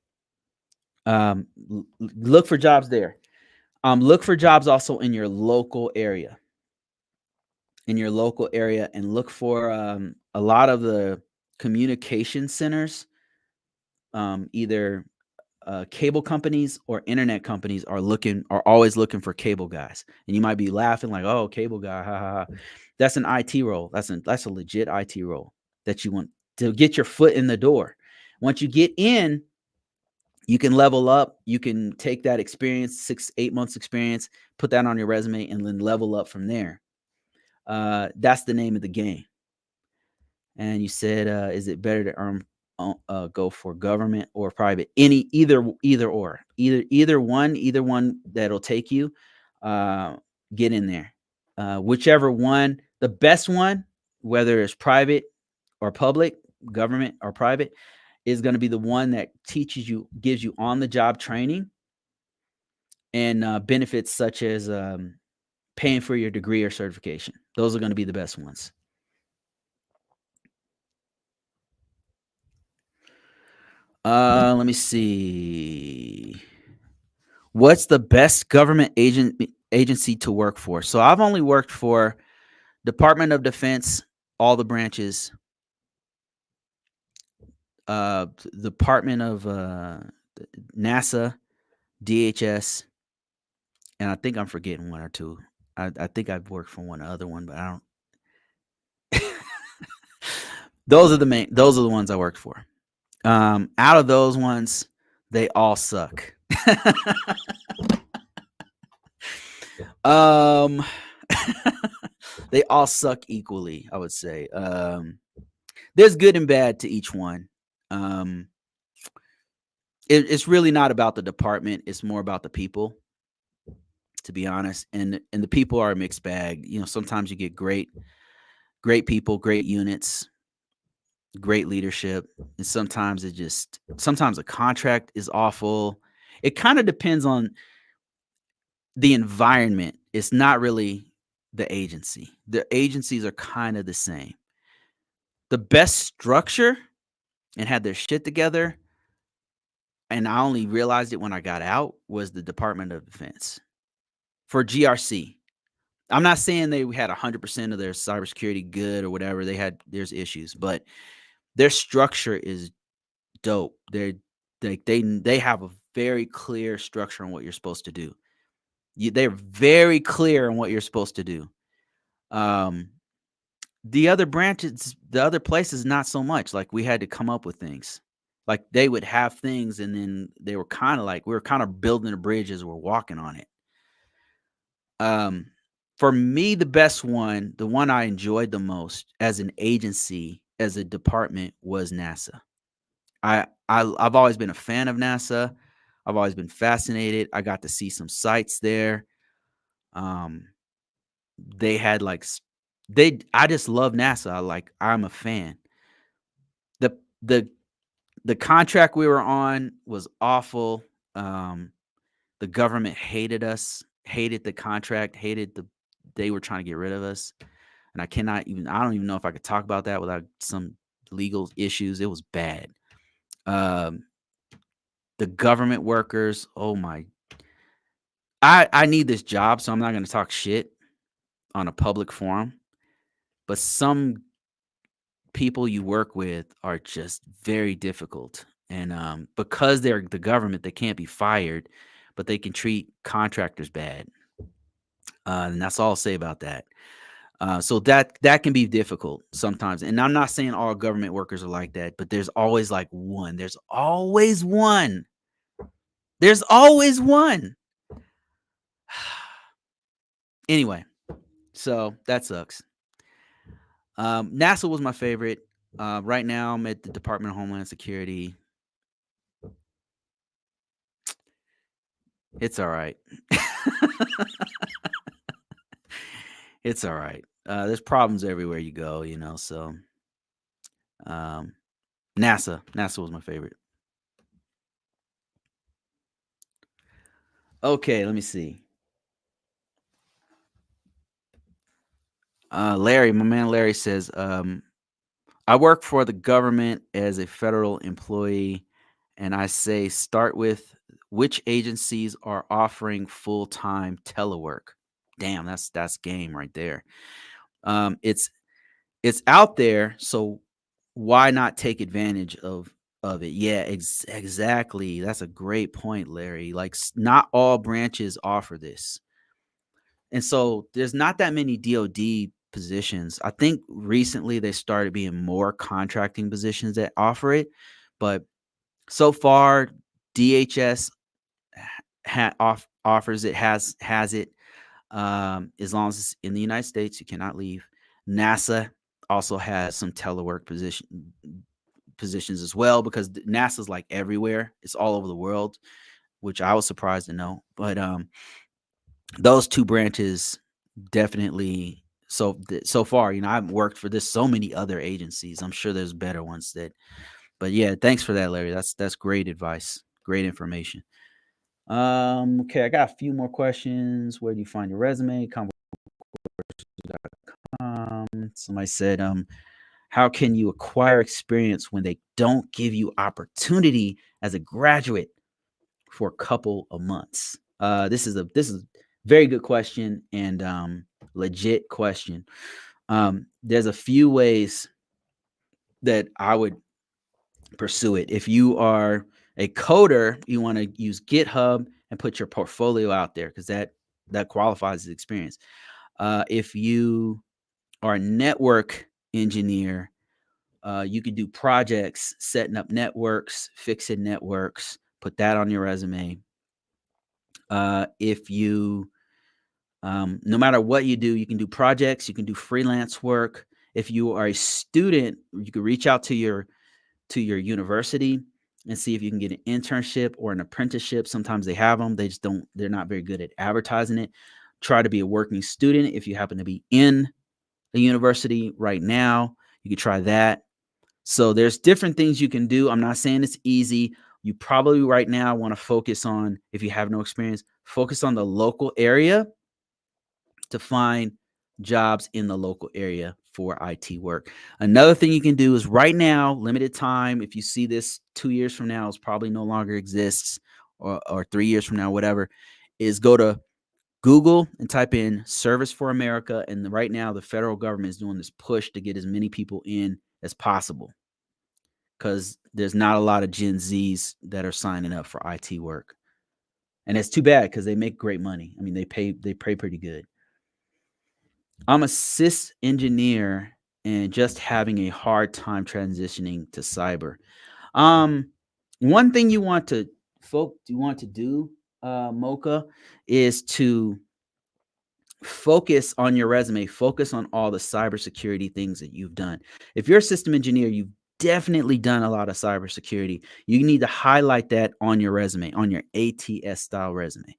look for jobs there. Look for jobs also in your local area. And look for a lot of the communication centers, either cable companies or internet companies are always looking for cable guys. And you might be laughing like, oh, cable guy, ha ha ha. That's an IT role. That's a legit IT role that you want to get your foot in the door. Once you get in, you can level up. You can take that experience, 6-8 months experience, put that on your resume, and then level up from there. That's the name of the game. And you said, is it better to go for government or private? Either or, either one that'll take you. Get in there. Whichever one, the best one, whether it's private or public, government or private, is going to be the one that gives you on the job training and benefits such as paying for your degree or certification. Those are going to be the best ones. Let me see. What's the best government agency to work for? So I've only worked for Department of Defense, all the branches, Department of NASA, DHS, and I think I'm forgetting one or two. I think I've worked for one other one, but I don't. Those are the ones I worked for. Out of those ones, they all suck. um, they all suck equally, I would say. There's good and bad to each one. It's really not about the department. It's more about the people, to be honest. And the people are a mixed bag. You know, sometimes you get great people, great units, great leadership, and sometimes sometimes the contract is awful. It kind of depends on the environment. It's not really the agency. The agencies are kind of the same. The best structure and had their shit together, and I only realized it when I got out, was the Department of Defense. For GRC. I'm not saying they had 100% of their cybersecurity good or whatever. There's issues, but their structure is dope. They have a very clear structure on what you're supposed to do. They're very clear on what you're supposed to do. The other branches, the other places, not so much. Like, we had to come up with things. Like, they would have things, and then they were kind of like, we were kind of building a bridge as we're walking on it. For me, the best one, the one I enjoyed the most as an agency, as a department, was NASA. I've always been a fan of NASA. I've always been fascinated. I got to see some sites there. They had I just love NASA. I'm a fan. The the contract we were on was awful. The government hated us, hated the contract, they were trying to get rid of us. And I don't even know if I could talk about that without some legal issues. It was bad. The government workers, oh my, I need this job, so I'm not going to talk shit on a public forum, but some people you work with are just very difficult. And because they're the government, they can't be fired, but they can treat contractors bad. And that's all I'll say about that. So that can be difficult sometimes. And I'm not saying all government workers are like that, but there's always like one. There's always one. There's always one. Anyway, so that sucks. NASA was my favorite. Right now, I'm at the Department of Homeland Security. It's all right. It's all right. There's problems everywhere you go, you know. So, NASA was my favorite. Okay, let me see. Larry, my man Larry says, I work for the government as a federal employee, and I say start with which agencies are offering full-time telework. Damn, that's game right there. It's out there, so why not take advantage of it? Yeah, exactly. That's a great point, Larry. Like, not all branches offer this. And so there's not that many DoD positions. I think recently they started being more contracting positions that offer it, but so far DHS offers it, has it. As long as it's in the United States, you cannot leave. NASA also has some telework positions as well, because NASA's like everywhere. It's all over the world, which I was surprised to know. But those two branches definitely so far, I've worked for so many other agencies. I'm sure there's better ones but yeah, thanks for that, Larry. That's great advice. Great information. Okay, I got a few more questions. Where do you find your resume? Somebody said, how can you acquire experience when they don't give you opportunity as a graduate for a couple of months? This is a very good question and legit question. There's a few ways that I would pursue it. If you are a coder, you want to use GitHub and put your portfolio out there because that qualifies as experience. If you are a network engineer, you can do projects, setting up networks, fixing networks, put that on your resume. If you, no matter what you do, you can do projects, you can do freelance work. If you are a student, you can reach out to your university and see if you can get an internship or an apprenticeship. Sometimes they have them. They're not very good at advertising it. Try to be a working student. If you happen to be in a university right now, you can try that. So there's different things you can do. I'm not saying it's easy. You probably right now want to focus on, if you have no experience, focus on the local area to find jobs in the local area for IT work. Another thing you can do is right now, limited time. If you see this 2 years from now, it probably no longer exists, or 3 years from now, whatever, is go to Google and type in Service for America. And right now, the federal government is doing this push to get as many people in as possible because there's not a lot of Gen Zs that are signing up for IT work. And it's too bad because they make great money. I mean, they pay pretty good. I'm a sys engineer and just having a hard time transitioning to cyber. One thing you want to do, Mocha, is to focus on your resume, focus on all the cybersecurity things that you've done. If you're a system engineer, you've definitely done a lot of cybersecurity. You need to highlight that on your resume, on your ATS style resume.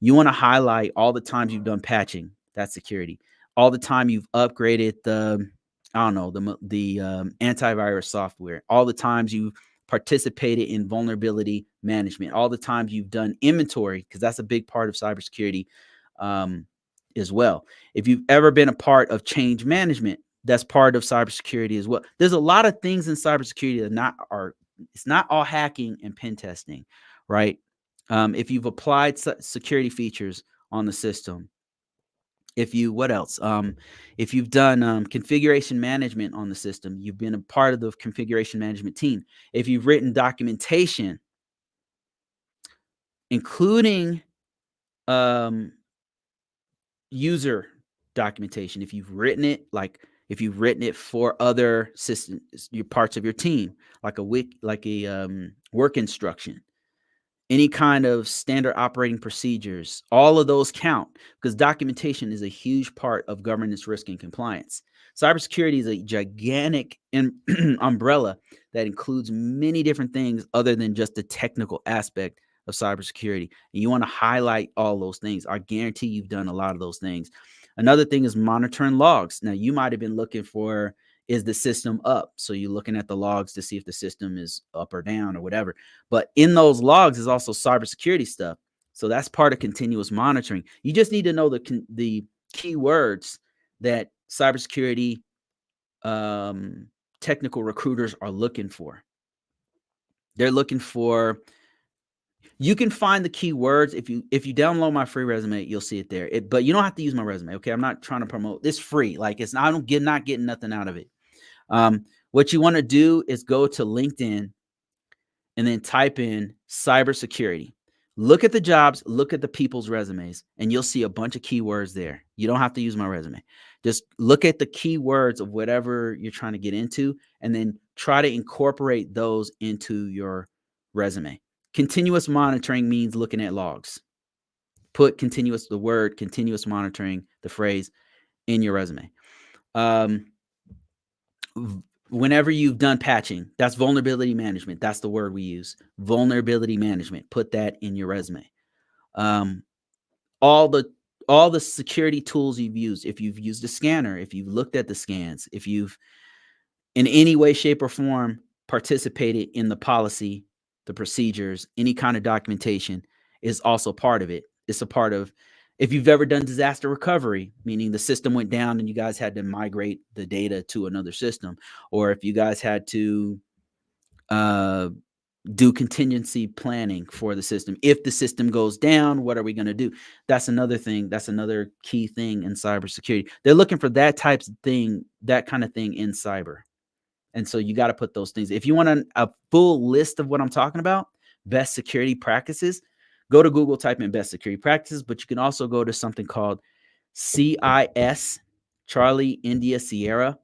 You want to highlight all the times you've done patching, that's security. All the time you've upgraded the antivirus software. All the times you participated in vulnerability management. All the times you've done inventory, because that's a big part of cybersecurity as well. If you've ever been a part of change management, that's part of cybersecurity as well. There's a lot of things in cybersecurity that it's not all hacking and pen testing, right? If you've applied security features on the system, what else? If you've done configuration management on the system, you've been a part of the configuration management team. If you've written documentation, including user documentation, if you've written it for other systems, your parts of your team, like a work instruction, any kind of standard operating procedures, all of those count because documentation is a huge part of governance, risk, and compliance. Cybersecurity is a gigantic umbrella that includes many different things other than just the technical aspect of cybersecurity. And you want to highlight all those things. I guarantee you've done a lot of those things. Another thing is monitoring logs. Now, you might have been looking for, is the system up? So you're looking at the logs to see if the system is up or down or whatever. But in those logs is also cybersecurity stuff. So that's part of continuous monitoring. You just need to know the keywords that cybersecurity technical recruiters are looking for. They're looking for, you can find the keywords. If you download my free resume, you'll see it there. But you don't have to use my resume. Okay. I'm not trying to promote this free. Like not getting nothing out of it. What you want to do is go to LinkedIn and then type in cybersecurity. Look at the jobs, look at the people's resumes, and you'll see a bunch of keywords there. You don't have to use my resume. Just look at the keywords of whatever you're trying to get into, and then try to incorporate those into your resume. Continuous monitoring means looking at logs. Put the word continuous monitoring, the phrase, in your resume. Whenever you've done patching, that's vulnerability management. That's the word we use. Vulnerability management. Put that in your resume. All all the security tools you've used, if you've used a scanner, if you've looked at the scans, if you've in any way, shape, or form participated in the policy, the procedures, any kind of documentation is also part of it. It's a part of if you've ever done disaster recovery, meaning the system went down and you guys had to migrate the data to another system, or if you guys had to uh, do contingency planning for the system. If the system goes down, what are we going to do? That's another thing. That's another key thing in cybersecurity. They're looking for that types of thing, that kind of thing in cyber. And so you got to put those things. If you want a full list of what I'm talking about, best security practices, go to Google, type in best security practices, but you can also go to something called CIS, Charlie India Sierra,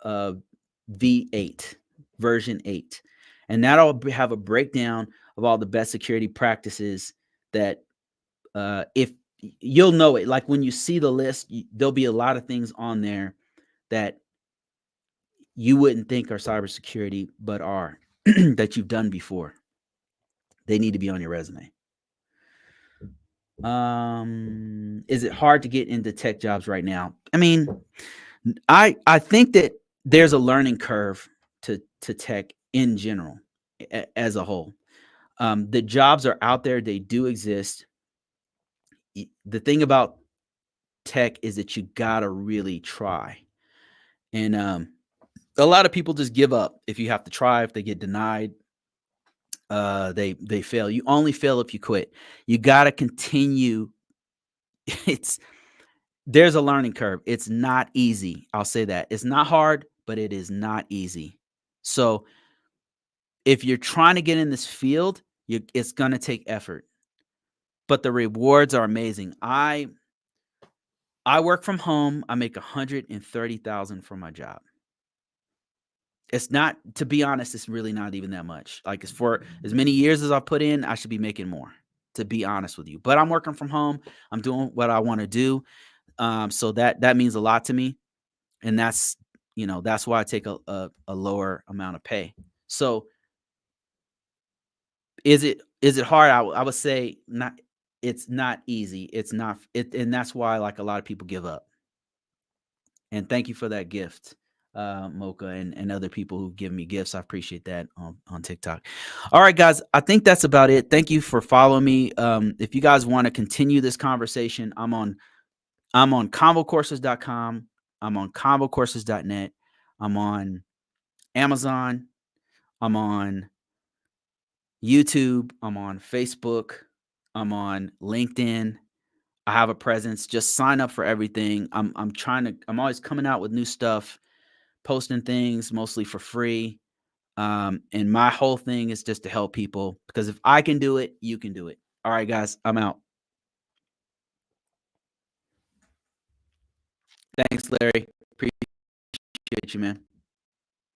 V8, version 8. And that'll have a breakdown of all the best security practices that if you'll know it, like when you see the list, there'll be a lot of things on there that you wouldn't think are cybersecurity, but are that you've done before. They need to be on your resume. Is it hard to get into tech jobs right now? I mean, I think that there's a learning curve to tech in general as a whole. The jobs are out there, they do exist. The thing about tech is that you gotta really try. And a lot of people just give up if you have to try, if they get denied, they fail. You only fail if you quit. You gotta continue. It's there's a learning curve. It's not easy. I'll say that. It's not hard, but it is not easy. So if you're trying to get in this field, it's gonna take effort. But the rewards are amazing. I work from home. I make 130,000 from my job. It's not, to be honest, it's really not even that much. Like, as for as many years as I've put in, I should be making more, to be honest with you. But I'm working from home. I'm doing what I want to do. So that means a lot to me. And that's why I take a lower amount of pay. So is it hard? I would say not. It's not easy. It's not it, and that's why like a lot of people give up. And thank you for that gift, Mocha, and other people who give me gifts. I appreciate that on TikTok. All right, guys, I think that's about it. Thank you for following me. If you guys want to continue this conversation, I'm on ConvoCourses.com. I'm on ConvoCourses.net. I'm on Amazon. I'm on YouTube. I'm on Facebook. I'm on LinkedIn. I have a presence. Just sign up for everything. I'm always coming out with new stuff, posting things mostly for free. And my whole thing is just to help people, because if I can do it, you can do it. All right, guys, I'm out. Thanks, Larry. Appreciate you, man.